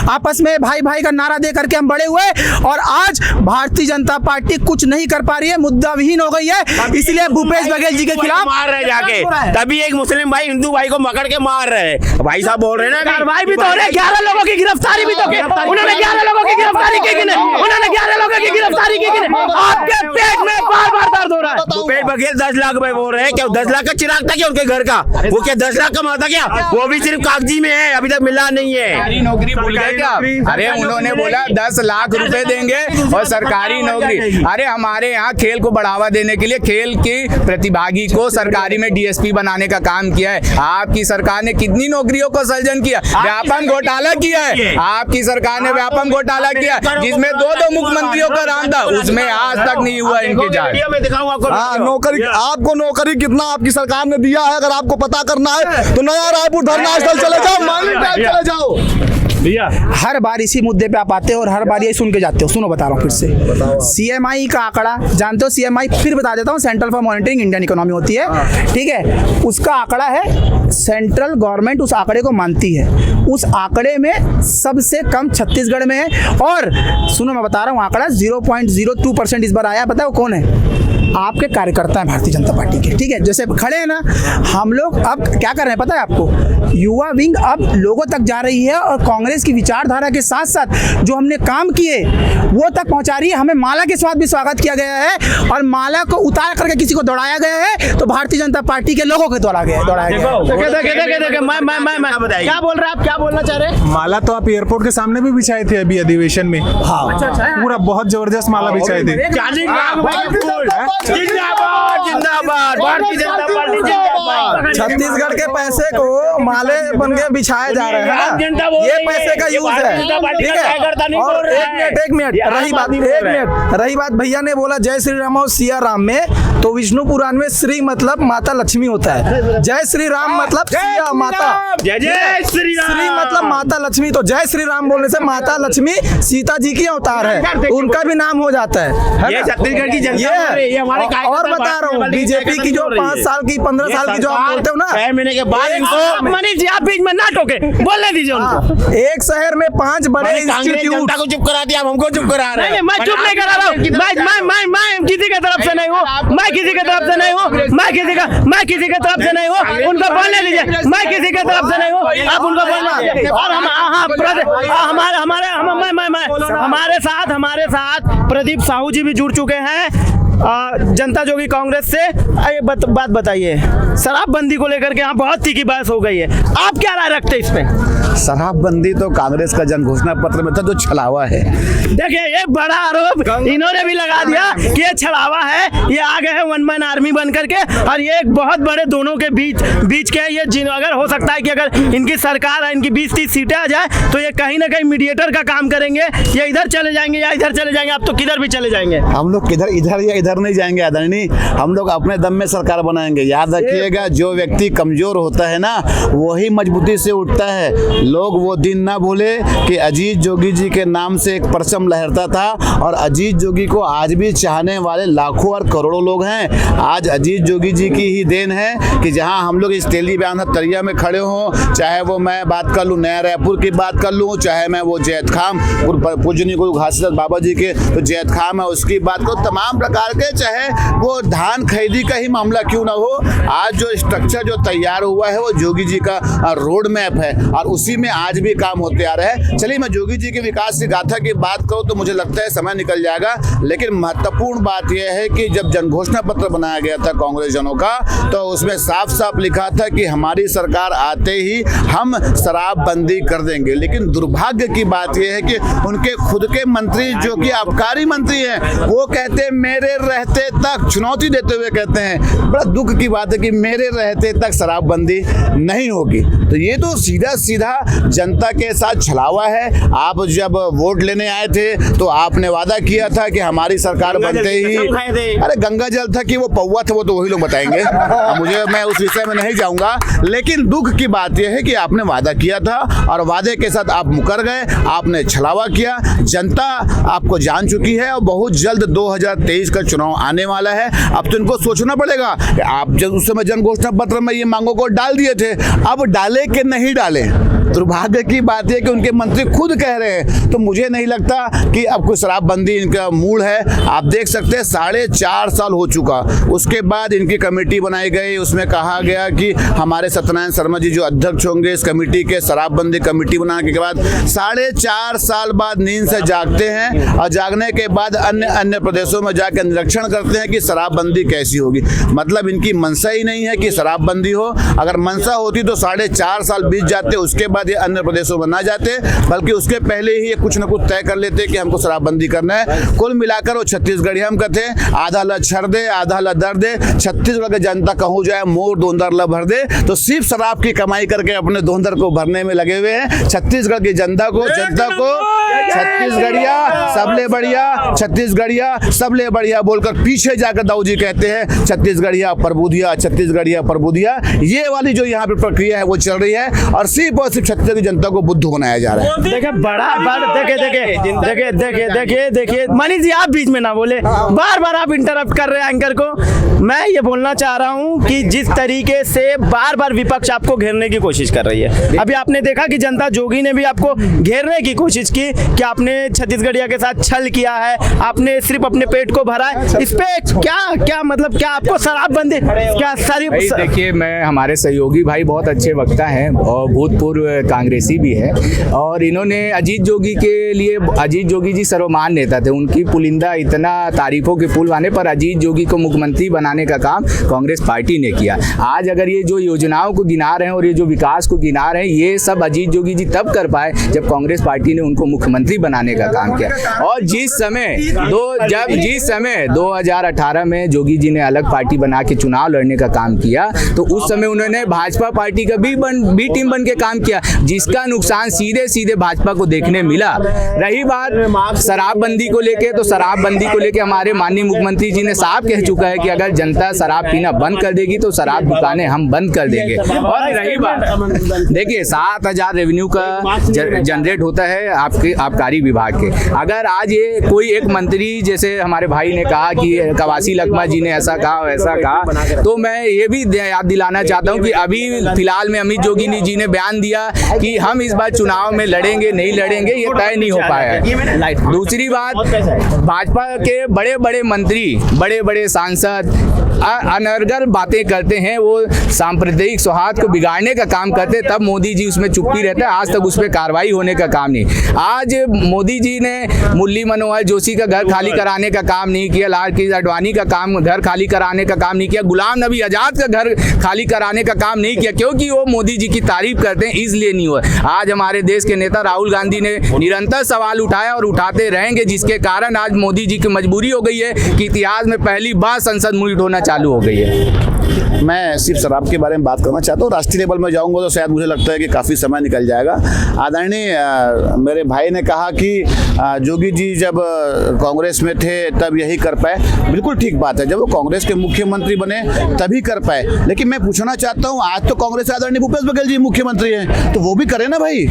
आपस में भाई भाई का नारा दे करके हम बड़े हुए, और आज भारतीय जनता पार्टी कुछ नहीं कर पा रही है, मुद्दा विहीन हो गई है। इसलिए भूपेश बघेल जी के खिलाफ मार रहे जाके, तभी एक मुस्लिम भाई हिंदू भाई को पकड़ के मार रहे हैं। भाई साहब बोल रहे हैं ना, कार्रवाई भी तो हो रही है, 11 लोगों की गिरफ्तारी भी तो की, उन्होंने 11 लोगों की गिरफ्तारी की कि नहीं? उन्होंने 11 लोगों की गिरफ्तारी की कि नहीं? आपके पेट में बार बार दर्द हो रहा है। भूपेश बघेल 10 लाख रुपए बोल रहे हैं, क्या 10 लाख का चिराग था क्या उनके घर का? वो क्या 10 लाख कमाता क्या? वो भी सिर्फ कागजी में है, अभी तक मिला नहीं है। सरकारी नौकरी भूल गए क्या? अरे उन्होंने बोला 10 लाख रुपए देंगे और सरकारी नौकरी। अरे हमारे यहाँ खेल को बढ़ावा देने के लिए खेल की प्रतिभागी को सरकारी में डीएसपी बनाने का काम किया है। आपकी सरकार ने कितनी नौकरियों को सर्जन किया, व्यापम घोटाला किया है। आपकी सरकार ने व्यापम घोटाला किया जिसमें 2 मुख्यमंत्रियों का नाम था, उसमें आज तक नहीं हुआ इंतजाम। नौकरी, आपको नौकरी कितना आपकी सरकार ने दिया है, अगर आपको पता करना है तो नया रायपुर धरना स्थल चले जाओ, माइनिंग टाइप चले जाओ। हर बार इसी मुद्दे पे आप आते हो और हर बार ये सुन के जाते हो। सुनो बता रहा हूँ फिर से, CMI का आंकड़ा जानते हो? CMI फिर बता देता हूँ, central for monitoring Indian economy होती है, ठीक है? उसका आंकड़ा है, सेंट्रल गवर्नमेंट उस आंकड़े को मानती है। उस आंकड़े में सबसे कम छत्तीसगढ़ में है। और सुनो मैं बता रहा हूँ, आंकड़ा 0.02% इस बार आया। पता है वो कौन है? आपके कार्यकर्ता हैं भारतीय जनता पार्टी के, ठीक है? जैसे खड़े हैं ना हम लोग, अब क्या कर रहे हैं पता है आपको? युवा विंग अब लोगों तक जा रही है और कांग्रेस की विचारधारा के साथ साथ जो हमने काम किए वो तक पहुंचा रही है। हमें माला के साथ भी स्वागत किया गया है और माला को उतार करके किसी को दौड़ाया गया है तो भारतीय जनता पार्टी के लोगों को दौड़ाया गया है। क्या बोल रहे हैं आप, क्या बोलना चाह रहे हैं? माला तो आप एयरपोर्ट के सामने भी बिछाए थे अभी अधिवेशन में। हाँ पूरा बहुत जबरदस्त माला बिछाए थे। जिंदाबाद जिंदाबाद भारतीय जनता पार्टी जिंदाबाद। छत्तीसगढ़ के पैसे को माले बन के बिछाए जा रहे हैं, ये पैसे का यूज है, ठीक है? और एक मिनट रही बात भैया ने बोला जय श्री राम और सिया राम में, तो विष्णु पुराण में श्री मतलब माता लक्ष्मी होता है, जय श्री राम मतलब सिया माता, जय श्री राम, श्री मतलब माता लक्ष्मी। तो जय श्री राम बोलने से माता लक्ष्मी सीता जी की अवतार है, तो उनका भी नाम हो जाता है। ये छत्तीसगढ़ की जनता ये हमारे और बता रहा हूँ, बीजेपी की जो 5 साल की 15 साल की जो आप बोलते हो ना, 6 महीने के बाद इनको मनीष जी आप बीच में ना टोके, बोलने दीजिए उनको। एक शहर में 5 बड़े इंस्टीट्यूट जनता को चुप करा दिया, हमको चुप करा रहे हैं। नहीं, मैं चुप नहीं करा रहा हूँ, मैं किसी के तरफ से नहीं हूँ, मैं किसी के तरफ से नहीं हूँ, मैं किसी के तरफ से नहीं हूँ, उनको बोलने दीजिए। मैं किसी के तरफ से नहीं हूँ, आप उनको बोलना। और हमारे साथ प्रदीप साहू जी भी जुड़ चुके हैं। जनता जोगी कांग्रेस से बात बताइए, शराबबंदी को लेकर के यहाँ बहुत तीखी बहस हो गई है, आप क्या राय रखते हैं इस पे? शराबबंदी तो कांग्रेस का जन घोषणा पत्र में था, जो छलावा है। देखिए ये बड़ा आरोप इन्होंने भी लगा दिया कि ये छलावा है, ये आ गए हैं वन मैन आर्मी बन करके, और ये एक बहुत बड़े दोनों के बीच के ये अगर हो सकता है कि अगर इनकी सरकार है, इनकी 20-30 सीटें आ जाए तो ये कहीं ना कहीं मीडिएटर का काम करेंगे, ये इधर चले जाएंगे या इधर चले जाएंगे, आप तो किधर भी चले जाएंगे। हम लोग किधर इधर या इधर नहीं जाएंगे आदरणीय, हम लोग अपने दम में सरकार बनाएंगे। याद रखिएगा, जो व्यक्ति कमजोर होता है ना, वही मजबूती से उठता है। लोग वो दिन ना भूले कि अजीत जोगी जी के नाम से एक परचम लहरता था, और अजीत जोगी को आज भी चाहने वाले लाखों और करोड़ों लोग हैं। आज अजीत जोगी जी की ही देन है कि जहां हम लोग इस तेली ब्यान तरिया में खड़े हों, चाहे वो मैं बात कर लूँ नया रायपुर की बात कर लूँ, चाहे मैं वो जैत खाम पूजनीय गुरु घासीदास बाबा जी के तो जैत खाम है उसकी बात करूँ, तमाम प्रकार के, चाहे वो धान खरीदी का ही मामला क्यों ना हो, आज जो स्ट्रक्चर जो तैयार हुआ है वो जोगी जी का रोड मैप है, और उसी में आज भी काम होते आ रहा है। चलिए, मैं जोगी जी के विकास की गाथा की बात करूँ तो मुझे लगता है समय निकल जाएगा, लेकिन महत्वपूर्ण बात यह है कि जब जन घोषणा पत्र बनाया गया था कांग्रेस जनों का, तो उसमें साफ साफ लिखा था कि हमारी सरकार आते ही हम शराबबंदी कर देंगे। लेकिन दुर्भाग्य की बात यह है कि उनके खुद के मंत्री जो कि आबकारी मंत्री हैं, वो कहते हैं मेरे रहते तक, चुनौती देते हुए कहते हैं, बड़ा दुख की बात है कि मेरे रहते तक शराबबंदी नहीं होगी। तो ये तो सीधा सीधा जनता के साथ छलावा है। आप जब वोट लेने आए थे तो आपने वादा किया था कि हमारी सरकार बनते ही, अरे गंगा जल था कि वो पौवा था, वो तो वही लोग बताएंगे, मुझे मैं उस विषय में नहीं जाऊंगा। लेकिन दुख की बात यह है कि आपने वादा किया था और वादे के साथ आप मुकर गए, आपने छलावा किया। जनता आपको जान चुकी है और बहुत जल्द 2023 का चुनाव आने वाला है। अब तो इनको सोचना पड़ेगा कि आप जब उस समय जन घोषणा पत्र में ये मांगों को डाल दिए थे, अब डाले कि नहीं डाले। दुर्भाग्य की बात है कि उनके मंत्री खुद कह रहे हैं, तो मुझे नहीं लगता कि अब कोई शराबबंदी इनका मूड है। आप देख सकते हैं 4.5 साल हो चुका, उसके बाद इनकी कमेटी बनाई गई, उसमें कहा गया कि हमारे सत्यनारायण शर्मा जी जो अध्यक्ष होंगे इस कमेटी के, शराबबंदी कमेटी बनाने के बाद 4.5 साल बाद नींद से जागते हैं, और जागने के बाद अन्य प्रदेशों में जाकर निरीक्षण करते हैं कि शराबबंदी कैसी होगी। मतलब इनकी मंशा ही नहीं है कि शराबबंदी हो। अगर मंशा होती तो 4.5 साल बीत जाते, उसके बाद ये अन्य प्रदेशों में ना जाते, बल्कि उसके पहले ही ये कुछ न कुछ तय कर लेते कि हमको शराबबंदी करना है। कुल मिलाकर वो छत्तीसगढ़ी हम कहते हैं, आधा ला छर दे आधा ला दर दे, छत्तीसगढ़ की जनता कहूँ जाए मोर दोंदर ला भर दे, तो सिर्फ शराब की कमाई करके अपने दोंदर को भरने में लगे हुए हैं। छत्तीसगढ़ की जनता को छत्तीसगढ़िया सबले बढ़िया, छत्तीसगढ़िया सबले बढ़िया बोलकर पीछे जाकर दाऊ जी कहते हैं छत्तीसगढ़िया प्रबुधिया, छत्तीसगढ़िया प्रबुधिया। ये वाली जो यहाँ पे प्रक्रिया है वो चल रही है, और सिर्फ छत्तीसगढ़ की जनता को बुद्धू बनाया जा रहा है। देखिए देखिए मनीष जी, आप बीच में ना बोले, बार बार आप इंटरप्ट कर रहे हैं एंकर को। मैं ये बोलना चाह रहा हूँ कि जिस तरीके से बार बार विपक्ष आपको घेरने की कोशिश कर रही है, अभी आपने देखा कि जनता जोगी ने भी आपको घेरने की कोशिश की कि आपने छत्तीसगढ़िया के साथ छल किया है, आपने सिर्फ अपने पेट को भरा है। इस पे क्या मतलब, क्या आपको शराबबंदी क्या सारी? देखिए, मैं हमारे सहयोगी भाई बहुत अच्छे वक्ता हैं और भूतपूर्व कांग्रेसी भी है, और इन्होंने अजीत जोगी के लिए, अजीत जोगी जी सर्वमान नेता थे, उनकी पुलिंदा इतना तारीफों के पुल आने पर अजीत जोगी को मुख्यमंत्री बनाने का काम कांग्रेस पार्टी ने किया। आज अगर ये जो योजनाओं को गिना रहे हैं और ये जो विकास को गिना रहे हैं, ये सब अजीत जोगी जी तब कर पाए जब कांग्रेस पार्टी ने उनको मुख्यमंत्री बनाने का काम किया। और जिस समय 2018 में जोगी जी ने अलग पार्टी बना के चुनाव लड़ने का काम किया, तो उस समय उन्होंने भाजपा पार्टी का बी टीम बन के काम किया, जिसका नुकसान सीधे सीधे भाजपा को देखने मिला। रही बात शराबबंदी को लेके, तो शराबबंदी को लेके हमारे माननीय मुख्यमंत्री जी ने साफ कह चुका है कि अगर जनता शराब पीना बंद कर देगी तो शराब दुकानें हम बंद कर देंगे। और रही बात, देखिए 7,000 रेवेन्यू का जनरेट होता है आपके आबकारी विभाग के। अगर आज ये कोई एक मंत्री, जैसे हमारे भाई ने कहा कि कवासी लखमा जी ने ऐसा कहा वैसा कहा, तो मैं ये भी याद दिलाना चाहता हूँ कि अभी फिलहाल में अमित जोगी जी ने बयान दिया कि हम इस बार चुनाव में लड़ेंगे नहीं लड़ेंगे ये तय नहीं हो पाया है। दूसरी बात, भाजपा के बड़े बड़े मंत्री, बड़े बड़े सांसद अनर्गल बातें करते हैं, वो सांप्रदायिक सौहार्द को बिगाड़ने का काम करते, तब मोदी जी उसमें चुप्पी रहते हैं। आज तक उस पर कार्रवाई होने का काम नहीं। आज मोदी जी ने मुरली मनोहर जोशी का घर खाली कराने का काम नहीं किया, लाल कृष्ण आडवाणी का काम घर खाली कराने का काम नहीं किया, गुलाम नबी आज़ाद का घर खाली कराने का काम नहीं किया, क्योंकि वो मोदी जी की तारीफ करते हैं, इसलिए नहीं हुआ। आज हमारे देश के नेता राहुल गांधी ने निरंतर सवाल उठाया और उठाते रहेंगे, जिसके कारण आज मोदी जी की मजबूरी हो गई है कि इतिहास में पहली बार संसद मुलट होना चालू हो गई है। मैं सिर्फ शराब के बारे में बात करना चाहता हूँ। राष्ट्रीय लेवल में जाऊँगा तो शायद मुझे लगता है कि काफ़ी समय निकल जाएगा। आदरणीय मेरे भाई ने कहा कि जोगी जी जब कांग्रेस में थे तब यही कर पाए, बिल्कुल ठीक बात है। जब वो कांग्रेस के मुख्यमंत्री बने तभी कर पाए। लेकिन मैं पूछना चाहता हूँ, आज तो कांग्रेस से आदरणीय भूपेश बघेल जी मुख्यमंत्री हैं, तो वो भी करे ना भाई।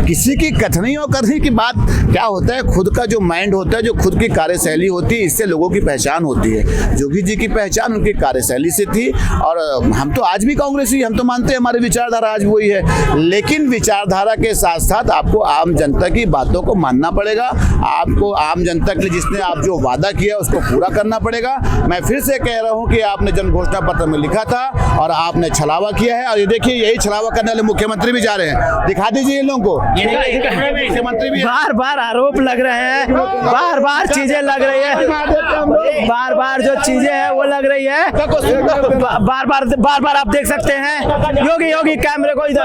किसी की कथनी और करनी की बात क्या होता है, खुद का जो माइंड होता है, जो खुद की कार्यशैली होती है, इससे लोगों की पहचान होती है। जोगी जी की पहचान उनकी कार्यशैली से थी, और हम तो आज भी कांग्रेसी, हम तो मानते हैं हमारी विचारधारा आज वही है। लेकिन विचारधारा के साथ साथ आपको आम जनता की बातों को मानना पड़ेगा। आपको आम जनता के लिए जिसने आप जो वादा किया उसको पूरा करना पड़ेगा। मैं फिर से कह रहा हूँ कि आपने जन घोषणा पत्र में लिखा था और आपने छलावा किया है, और ये देखिए यही छलावा करने वाले मुख्यमंत्री भी जा रहे हैं। दिखा दीजिए इन लोगों को, मुख्यमंत्री भी बार बार आरोप लग रहे हैं, बार बार चीजें लग रही है, बार बार जो चीजें हैं वो लग रही है, बार बार आप देख सकते हैं। योगी कैमरे को इधर,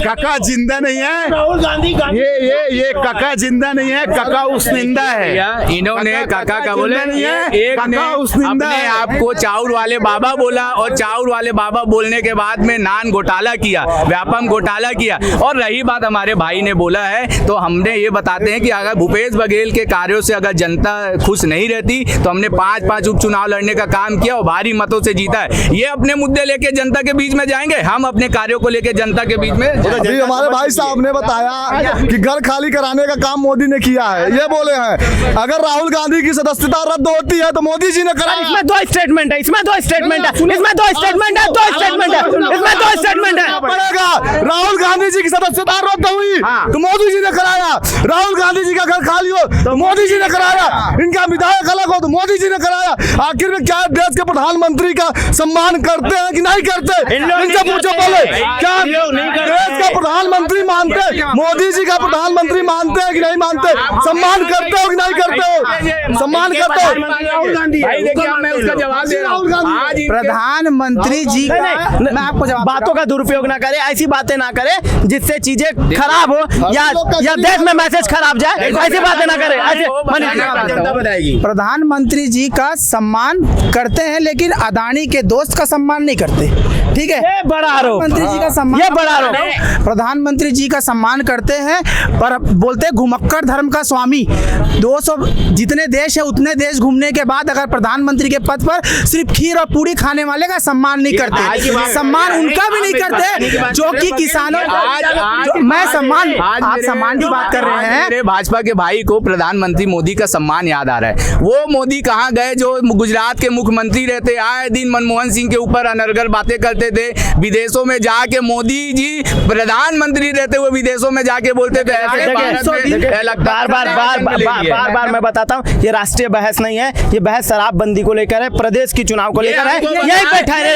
काका जिंदा नहीं है, राहुल गांधी ये काका जिंदा नहीं है, काका उसनिंदा है। इन्होंने काका का बोले नहीं है, एक ने अपने आप को चाउर वाले बाबा बोला, और चाउर वाले बाबा बोलने के बाद में नान घोटाला किया, व्यापम घोटाला किया। और रही बात हमारे भाई ने बोला है, तो हमने ये बताते हैं कि अगर भूपेश बघेल के कार्यों से अगर जनता खुश नहीं रहती तो हमने 5 उपचुनाव लड़ने का काम किया और भारी मतों से जीता है। ये अपने मुद्दे लेके जनता के बीच में जाएंगे, हम अपने कार्यों को लेके जनता के बीच में। अभी हमारे भाई साहब ने बताया कि घर खाली कराने का काम मोदी ने किया है, ये बोले हैं। अगर राहुल गांधी की सदस्यता रद्द होती है तो मोदी जी ने कराया। इसमें दो स्टेटमेंट है, इसमें दो स्टेटमेंट है, इसमें दो स्टेटमेंट है, दो स्टेटमेंट है, इसमें दो स्टेटमेंट है। पड़ेगा, राहुल गांधी जी की सदस्यता रद्द हुई तो मोदी जी ने कराया, राहुल गांधी जी का घर खाली हो तो मोदी जी ने कराया, इनका विधायक अलग हो तो मोदी जी ने कराया। आखिर में क्या देश के प्रधानमंत्री का सम्मान करते हैं कि नहीं करते? इनसे पूछो पहले, क्या देश का प्रधानमंत्री मानते, मोदी जी का प्रधानमंत्री मानते हैं कि नहीं मानते? सम्मान करते हो कि नहीं करते हो? सम्मान करते हो? भाई देखिए, मैं उसका जवाब दे रहा हूं। आज प्रधानमंत्री जी का, मैं आपको जवाब, बातों का दुरुपयोग ना करे, ऐसी बातें ना करे जिससे चीजें खराब हो या देश में मैसेज खराब जाए, ऐसी बातें ना करे। जनता बताएगी। प्रधानमंत्री जी का सम्मान करते हैं लेकिन अदानी के दोस्त का सम्मान नहीं करते, ठीक है? ये बड़ा आरोप, प्रधानमंत्री जी का सम्मान, ये बड़ा आरोप। प्रधानमंत्री जी का सम्मान करते हैं पर बोलते हैं घुमक्कड़ धर्म का स्वामी। 200 जितने देश है उतने देश घूमने के बाद अगर प्रधानमंत्री के पद पर सिर्फ खीर और पूरी खाने वाले का सम्मान नहीं करते, सम्मान उनका भी नहीं करते जो कि किसानों। मैं सम्मान, आप सम्मान की बात कर रहे हैं। मेरे भाजपा के भाई को प्रधानमंत्री मोदी का सम्मान याद आ रहा है। वो मोदी कहाँ गए जो गुजरात के मुख्यमंत्री रहते, आए दिन मनमोहन सिंह के ऊपर अनर्गल बातें करते थे, विदेशों में जाके मोदी जी प्रधानमंत्री रहते हुए विदेशों में जाके बोलते थे ऐसे भारत में। बार मैं बताता हूँ, ये राष्ट्रीय बहस नहीं है, ये बहस शराबबंदी को लेकर है, प्रदेश की चुनाव को लेकर है। यहीं पे ठहरे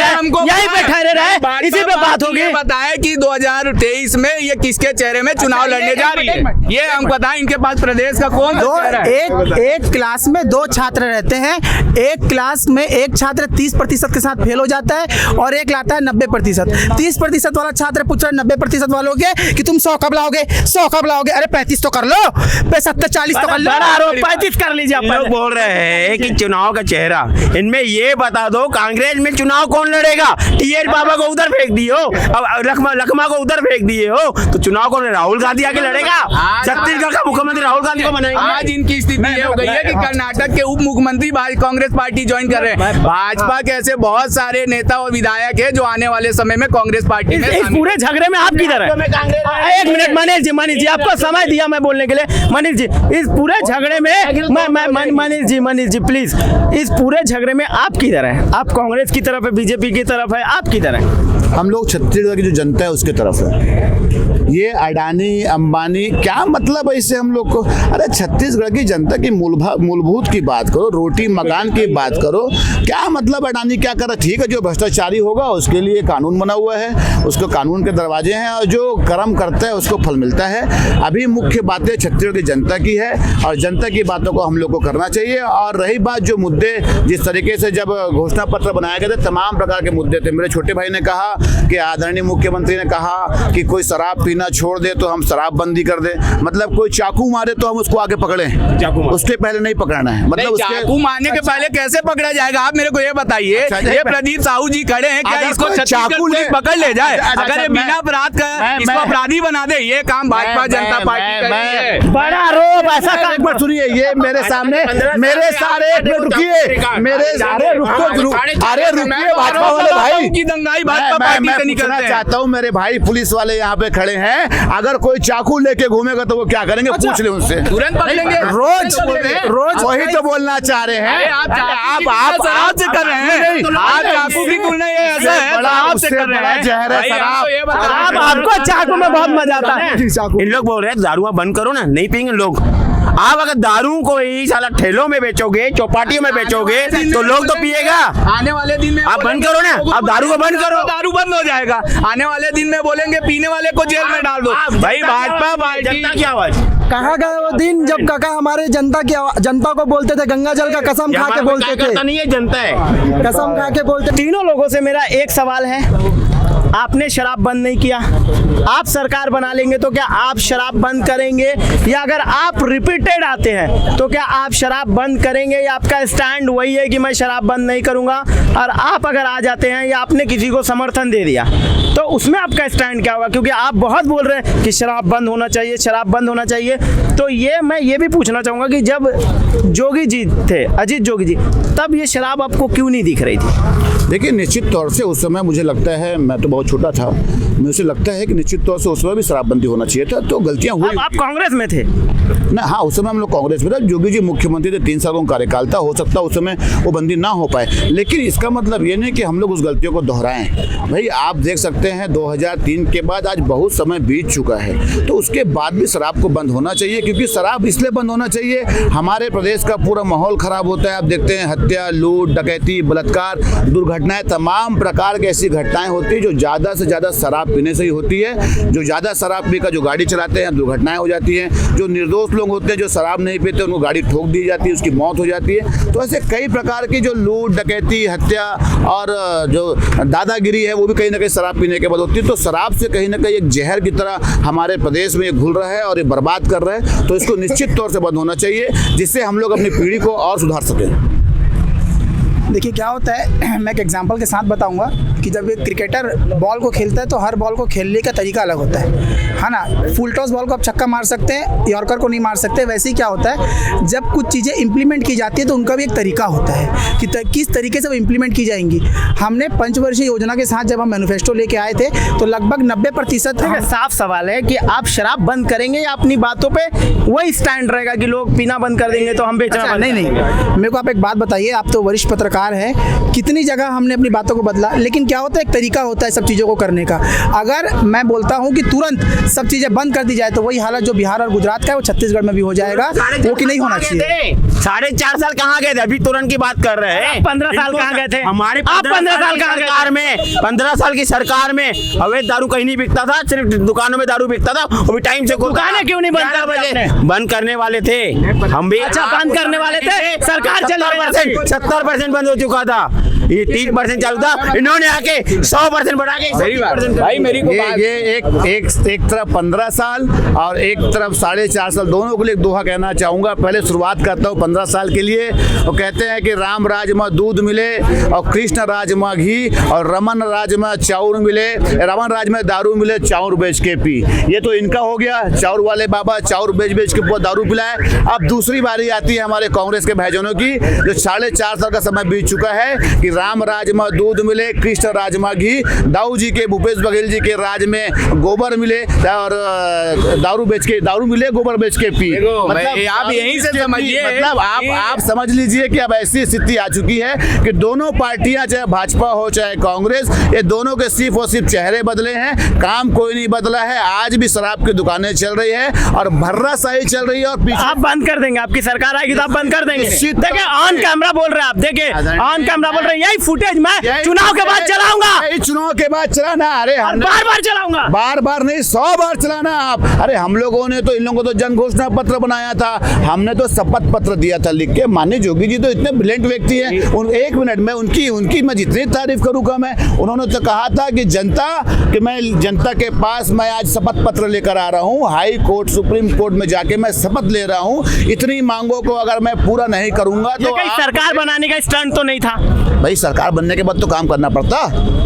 रहे, इसी पे बात होगी। बताया कि 2023 में ये किसके चेहरे में चुनाव लड़ने जा रही है, ये हम बताएं। इनके पास प्रदेश का कौन सा एक क्लास में 2 छात्र रहते हैं, एक क्लास में एक छात्र 30% के साथ फेल हो जाता है और एक लाता है 90%। 30% वाला छात्र पूछ रहा है 90% वालों के कि तुम 100 कब लाओगे, 100 कब लाओगे? अरे 35 तो कर लो, 70-40 तो कर लो। 35 कर लीजिए। आप लोग बोल रहे हैं कि चुनाव का चेहरा, इनमें ये बता दो कांग्रेस में चुनाव कौन लड़ेगा? टीएन बाबा को उधर फेंक दिए हो, अब लखमा को उधर फेंक दिए हो, तो चुनाव कौन? राहुल गांधी आके लड़ेगा। छत्तीसगढ़ का मुख्यमंत्री राहुल गांधी को बनाएंगे। आज इनकी स्थिति ये हो गई है कि कर्नाटक के उप मुख्यमंत्री कांग्रेस पार्टी ज्वाइन कर रहे हैं। भाजपा के ऐसे बहुत सारे नेता और विधायक है जो आने वाले समय में कांग्रेस पार्टी में। इस पूरे झगड़े में आप किधर है? एक मिनट मनीष जी आपको समय दिया मैं बोलने के लिए। मनीष जी, इस पूरे झगड़े में मनीष जी प्लीज, इस पूरे झगड़े में आप किधर है? आप कांग्रेस की तरफ है, बीजेपी की तरफ है, आप किधर है? हम लोग छत्तीसगढ़ की जो जनता है उसके तरफ है। ये अडानी अंबानी क्या मतलब है इससे हम लोग को? अरे छत्तीसगढ़ की जनता की मूलभूत की बात करो, रोटी मकान की बात करो, क्या मतलब अडानी क्या कर रहा है? ठीक है, जो भ्रष्टाचारी होगा उसके लिए कानून बना हुआ है, उसको कानून के दरवाजे हैं और जो कर्म करता है उसको फल मिलता है। अभी मुख्य बातें छत्तीसगढ़ की जनता की है और जनता की बातों को हम लोग को करना चाहिए। और रही बात जो मुद्दे जिस तरीके से जब घोषणा पत्र बनाया गया था, तमाम प्रकार के मुद्दे थे। मेरे छोटे भाई ने कहा कि आदरणीय मुख्यमंत्री ने कहा कि कोई शराब पीना छोड़ दे तो हम शराबबंदी कर दे, मतलब कोई चाकू मारे तो हम उसको आगे पकड़े, उसके पहले नहीं पकड़ना है। मतलब चाकू मारने के पहले कैसे पकड़ा जाएगा? आप मेरे को ये बताइए। ये प्रदीप साहू जी खड़े हैं, क्या इसको छत्तीसगढ़ पुलिस पकड़ ले जाए? अगर ये बिना अपराध का इसको अपराधी बना दे, ये काम भाजपा जनता पार्टी कर रही है। बड़ा आरोप ऐसा एक बार सुनिए, ये मेरे सामने मेरे सारे रुकिए, मेरे सारे अरे रुकिए भाजपा वाले भाई की दंगाई भाजपा पार्टी से निकलते हैं। चाहता हूँ मेरे भाई पुलिस वाले यहाँ पे खड़े हैं, अगर कोई चाकू लेके घूमेगा तो वो क्या करेंगे? पूछ ले उनसे, तुरंत पकड़ेंगे। रोज वही तो बोलना चाह रहे हैं। आप से कर रहे हैं, आप चाकू की तुलना ये ऐसा है, आपसे कर रहे हैं। जहर है शराब, आपको चाकू में बहुत मजा आता है। इन लोग बोल रहे हैं दारुआ बंद करो ना, नहीं पियेंगे लोग। आप अगर दारू को ही साला ठेलों में बेचोगे, चौपाटियों में बेचोगे तो लोग तो पिएगा। आने वाले दिन में आप बंद करो ना, आप दारू को बंद करो, दारू बंद हो जाएगा। आने वाले दिन में बोलेंगे पीने वाले को जेल में डाल दो। भाई भाजपा पार्टी जनता की आवाज कहाँ गए वो दिन जब काका हमारे जनता को बोलते थे गंगा जल का कसम खा के बोलते थे? नहीं है, जनता है, कसम खा के बोलते। तीनों लोगों से मेरा एक सवाल है, आपने शराब बंद नहीं किया, आप सरकार बना लेंगे तो क्या आप शराब बंद करेंगे? या अगर आप रिपीटेड आते हैं तो क्या आप शराब बंद करेंगे? या आपका स्टैंड वही है कि मैं शराब बंद नहीं करूंगा? और आप अगर आ जाते हैं या आपने किसी को समर्थन दे दिया तो उसमें आपका स्टैंड क्या होगा? क्योंकि आप बहुत बोल रहे हैं कि शराब बंद होना चाहिए, शराब बंद होना चाहिए। तो ये मैं ये भी पूछना चाहूँगा कि जब जोगी जी थे, अजीत जोगी जी, तब ये शराब आपको क्यों नहीं दिख रही थी? देखिए, निश्चित तौर से उस समय मुझे लगता है, मैं तो बहुत छोटा था, मुझे लगता है कि निश्चित तौर से उस समय भी शराबबंदी होना चाहिए था। तो गलतियां हुई। आप कांग्रेस में थे ना? हाँ, उस समय हम लोग कांग्रेस में थे। जोगी जी मुख्यमंत्री थे, 3 सालों का कार्यकाल था, हो सकता है उस समय वो बंदी ना हो पाए, लेकिन इसका मतलब ये नहीं कि हम लोग उस गलतियों को दोहराएं। भाई आप देख सकते हैं 2003 के बाद आज बहुत समय बीत चुका है, तो उसके बाद भी शराब को बंद होना चाहिए। क्योंकि शराब इसलिए बंद होना चाहिए, हमारे प्रदेश का पूरा माहौल खराब होता है। आप देखते हैं हत्या, लूट, डकैती, बलात्कार, दुर्घटनाएं, तमाम प्रकार की ऐसी घटनाएं होती है जो ज़्यादा से ज़्यादा शराब पीने से ही होती है। जो ज़्यादा शराब पीकर जो गाड़ी चलाते हैं दुर्घटनाएं हो जाती हैं। जो निर्दोष लोग होते हैं जो शराब नहीं पीते उनको गाड़ी ठोक दी जाती है, उसकी मौत हो जाती है। तो ऐसे कई प्रकार की जो लूट, डकैती, हत्या और जो दादागिरी है वो भी कहीं ना कहीं शराब पीने के बाद होती है। तो शराब से कहीं ना कहीं एक जहर की तरह हमारे प्रदेश में ये घुल रहा है और ये बर्बाद कर रहा है। तो इसको निश्चित तौर से बंद होना चाहिए, जिससे हम लोग अपनी पीढ़ी को और सुधार सकें। देखिए क्या होता है, मैं एक एग्जांपल के साथ बताऊंगा कि जब एक क्रिकेटर बॉल को खेलता है तो हर बॉल को खेलने का तरीका अलग होता है ना। फुल टॉस बॉल को आप छक्का मार सकते हैं, यॉर्कर को नहीं मार सकते। वैसे ही क्या होता है, जब कुछ चीज़ें इंप्लीमेंट की जाती है तो उनका भी एक तरीका होता है कि किस तरीके से वो इंप्लीमेंट की जाएंगी। हमने पंचवर्षीय योजना के साथ जब हम मैनिफेस्टो लेके आए थे तो लगभग 90% साफ सवाल है कि आप शराब बंद करेंगे या अपनी बातों पे वही स्टैंड रहेगा कि लोग पीना बंद कर देंगे तो हम बेचना? अच्छा, नहीं, मेरे को आप एक बात बताइए, आप तो वरिष्ठ पत्रकार है, कितनी जगह हमने अपनी बातों को बदला, लेकिन क्या होता है एक तरीका होता है सब चीज़ों को करने का। अगर मैं बोलता हूं कि तुरंत सब चीज़ें बंद कर दी जाए तो वही हालत जो बिहार और गुजरात का है वो छत्तीसगढ़ में भी हो जाएगा, वो कि नहीं होना चाहिए। 4.5 साल कहाँ गए थे? अभी तुरंत की बात कर रहे हैं। 15 साल कहाँ गए थे? हमारे आप 15 साल कहाँ गए? 15 साल की सरकार में अवैध दारू कहीं नहीं बिकता था, सिर्फ दुकानों में दारू बिकता था। वो भी टाइम से दुकानें क्यों नहीं बंद कर? बंद करने वाले थे हम भी। अच्छा, बंद करने वाले थे, सरकार चल 70% बंद हो चुका था, ये 30% चालू था, इन्होंने आके 100% बढ़ा के। सही बात भाई, मेरी को ये एक तरफ 15 साल और एक तरफ 4.5 साल, दोनों के लिए दोहा कहना चाहूँगा। पहले शुरुआत करता हूँ 15 साल के लिए। वो कहते हैं कि राम राज में दूध मिले और कृष्ण राज में घी और रमन राज में चाउर मिले, रमन राज में दारू मिले, चाउर बेच के पी। ये तो इनका हो गया, चाउर वाले बाबा चाउर बेच के बहुत दारू पिलाए। अब दूसरी बारी आती है हमारे कांग्रेस के भाईजानों की, जो 4.5 साल का समय बीत चुका है कि राम राजमा दूध मिले, कृष्ण राजमा घी, दाऊ जी के भूपेश बघेल जी के राज में गोबर मिले और दारू मिले, गोबर बेच के पी। आप यहीं से समझिए, मतलब आप समझ लीजिए कि अब ऐसी स्थिति आ चुकी है कि दोनों पार्टियां, चाहे भाजपा हो चाहे कांग्रेस, ये दोनों के सिर्फ और सिर्फ चेहरे बदले हैं, काम कोई नहीं बदला है। आज भी शराब की दुकानें चल रही है और भर्राशाही चल रही है। और पीछे आप बंद कर देंगे, आपकी सरकार आएगी तो आप बंद कर देंगे। देखिए ऑन कैमरा बोल रहे हैं आप, देखिए ऑन कैमरा बोल रहे हैं, यही फुटेज मैं चुनाव के बाद चलाऊंगा, चुनाव के बाद चलाना। अरे बार बार चलाऊंगा, बार बार नहीं 100 बार चलाना आप। अरे हम लोगों ने तो इन लोगों को तो जन घोषणा पत्र बनाया था, हमने तो शपथ पत्र दिया था लिख के। माननीय जोगी जी तो इतने ब्रिलियंट व्यक्ति हैं, उन 1 मिनट में उनकी मैं जितनी तारीफ करूंगा मैं, उन्होंने तो कहा था कि मैं जनता के पास मैं आज शपथ पत्र लेकर आ रहा हूं, हाई कोर्ट सुप्रीम कोर्ट में जाके मैं शपथ ले रहा हूं, इतनी मांगों को अगर मैं पूरा नहीं करूंगा तो सरकार बनाने का स्टंट तो नहीं था भाई। सरकार बनने के बाद तो काम करना पड़ता,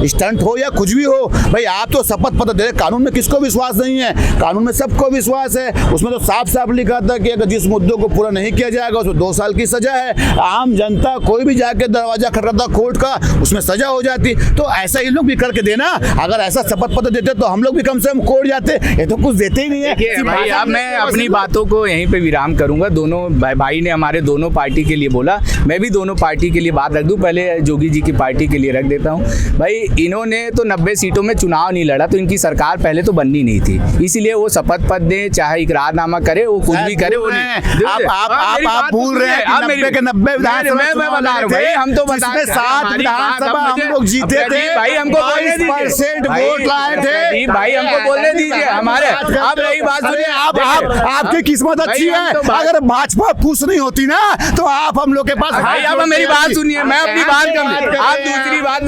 स्टंट हो या कुछ भी हो भाई। आप तो शपथ पत्र दे रहे, कानून में किसको विश्वास नहीं है? कानून में सबको विश्वास है। उसमें तो साफ साफ लिखा था कि अगर जिस मुद्दों को पूरा नहीं किया जाएगा उसमें 2 साल की सजा है। आम जनता कोई भी जाके दरवाजा खटखटाता कोर्ट का, उसमें सजा हो जाती। तो ऐसा इन लोग भी करके देना, अगर ऐसा शपथ पत्र देते तो हम लोग भी कम से कम कोर्ट जाते। ये तो कुछ देते ही नहीं है भाई। अब मैं अपनी बातों को यहीं पे विराम करूंगा। दोनों भाई ने हमारे दोनों पार्टी के लिए बोला, मैं भी दोनों पार्टी के लिए बात रख दूं। पहले जोगी जी की पार्टी के लिए रख देता हूं। भाई इन्होंने तो 90 सीटों में चुनाव नहीं लड़ा, तो इनकी सरकार पहले तो बननी नहीं थी। इसीलिए वो शपथ पत्र दे, चाहे इकरारनामा करे, वो कुछ भी करे, वो नहीं। आप भूल रहे हैं 90 के 90 भाई, हम तो बता 7 विधानसभा हम लोग जीते थे भाई, हमको बोलने दीजिए, वोट लाए थे भाई, हमको बोलने दीजिए हमारे। अब रही बात सुनिए, आपकी किस्मत अच्छी है, अगर भाजपा खुश नहीं होती ना तो आप हम लोग के पास। भाई अब मेरी बात सुनिए, मैं अपनी बात कर, आप दूसरी बात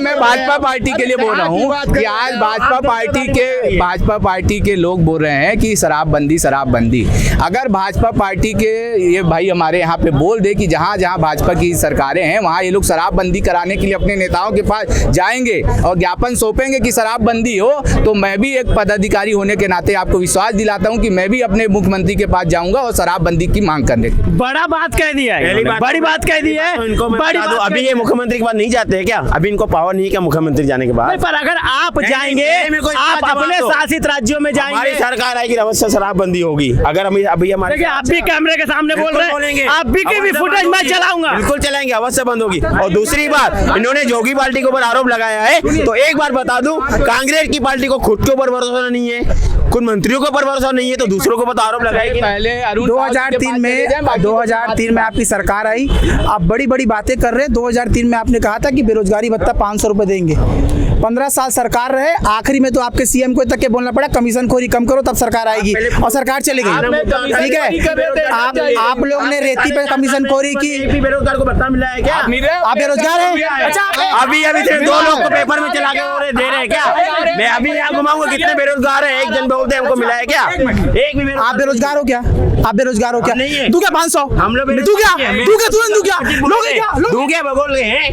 मैं भाजपा पार्टी के लिए बोल रहा हूँ कि आज भाजपा पार्टी के लोग बोल रहे हैं कि शराबबंदी। अगर भाजपा पार्टी के ये भाई हमारे यहाँ पे बोल दे कि जहाँ जहाँ भाजपा की सरकारें हैं वहाँ ये लोग शराबबंदी कराने के लिए अपने नेताओं के पास जाएंगे और ज्ञापन सौंपेंगे कि शराबबंदी हो, तो मैं भी एक पदाधिकारी होने के नाते आपको विश्वास दिलाता हूँ कि मैं भी अपने मुख्यमंत्री के पास जाऊंगा और शराबबंदी की मांग करने। बड़ा बात कह दिया है, बड़ी बात कह दी है। अभी ये मुख्यमंत्री के बाद नहीं जाते हैं क्या? अभी इनको पावर नहीं है क्या मुख्यमंत्री जाने के बाद? पर अगर आप जाएंगे, आप अपने शासित राज्यों में जाएंगे, हमारी सरकार आएगी, अवश्य शराबबंदी होगी। अगर हम अभी हमारे आप भी कैमरे के सामने बोल रहे हैं, आप भी की भी फुटेज मैं चलाऊंगा, बिल्कुल चलाएंगे, अवश्य बंद होगी। और दूसरी बात, इन्होंने जोगी पार्टी के ऊपर आरोप लगाया है, तो एक बार बता दूं, कांग्रेस की पार्टी को खुद के ऊपर भरोसा नहीं है, कुछ मंत्रियों के ऊपर भरोसा नहीं है, तो दूसरों को बता आरोप लगाएगी। पहले 2003 में आपकी सरकार आई, आप बड़ी बड़ी बातें कर रहे हैं। 2003 में आपने कहा था कि बेरोजगारी भत्ता 500 रुपए देंगे। 15 साल सरकार रहे, आखिरी में तो आपके सीएम को तक के बोलना पड़ा कमीशन खोरी कम करो तब सरकार आएगी, और सरकार चली गई। ठीक है, आप लोग ने रेती पे कमीशन खोरी की। बेरोजगार को भत्ता मिला है क्या? आप बेरोजगार हैं? अच्छा, अभी 2 लोग को पेपर में चला के दे रहे हैं क्या? मैं अभी यहाँ घुमाऊंगा, कितने बेरोजगार है, एक जन बोलते हैं हमको मिला है क्या? एक भी आप बेरोजगार हो क्या? आप बेरोजगार हो क्या? नहीं तू क्या 500? हम लोग तू क्या तुरंत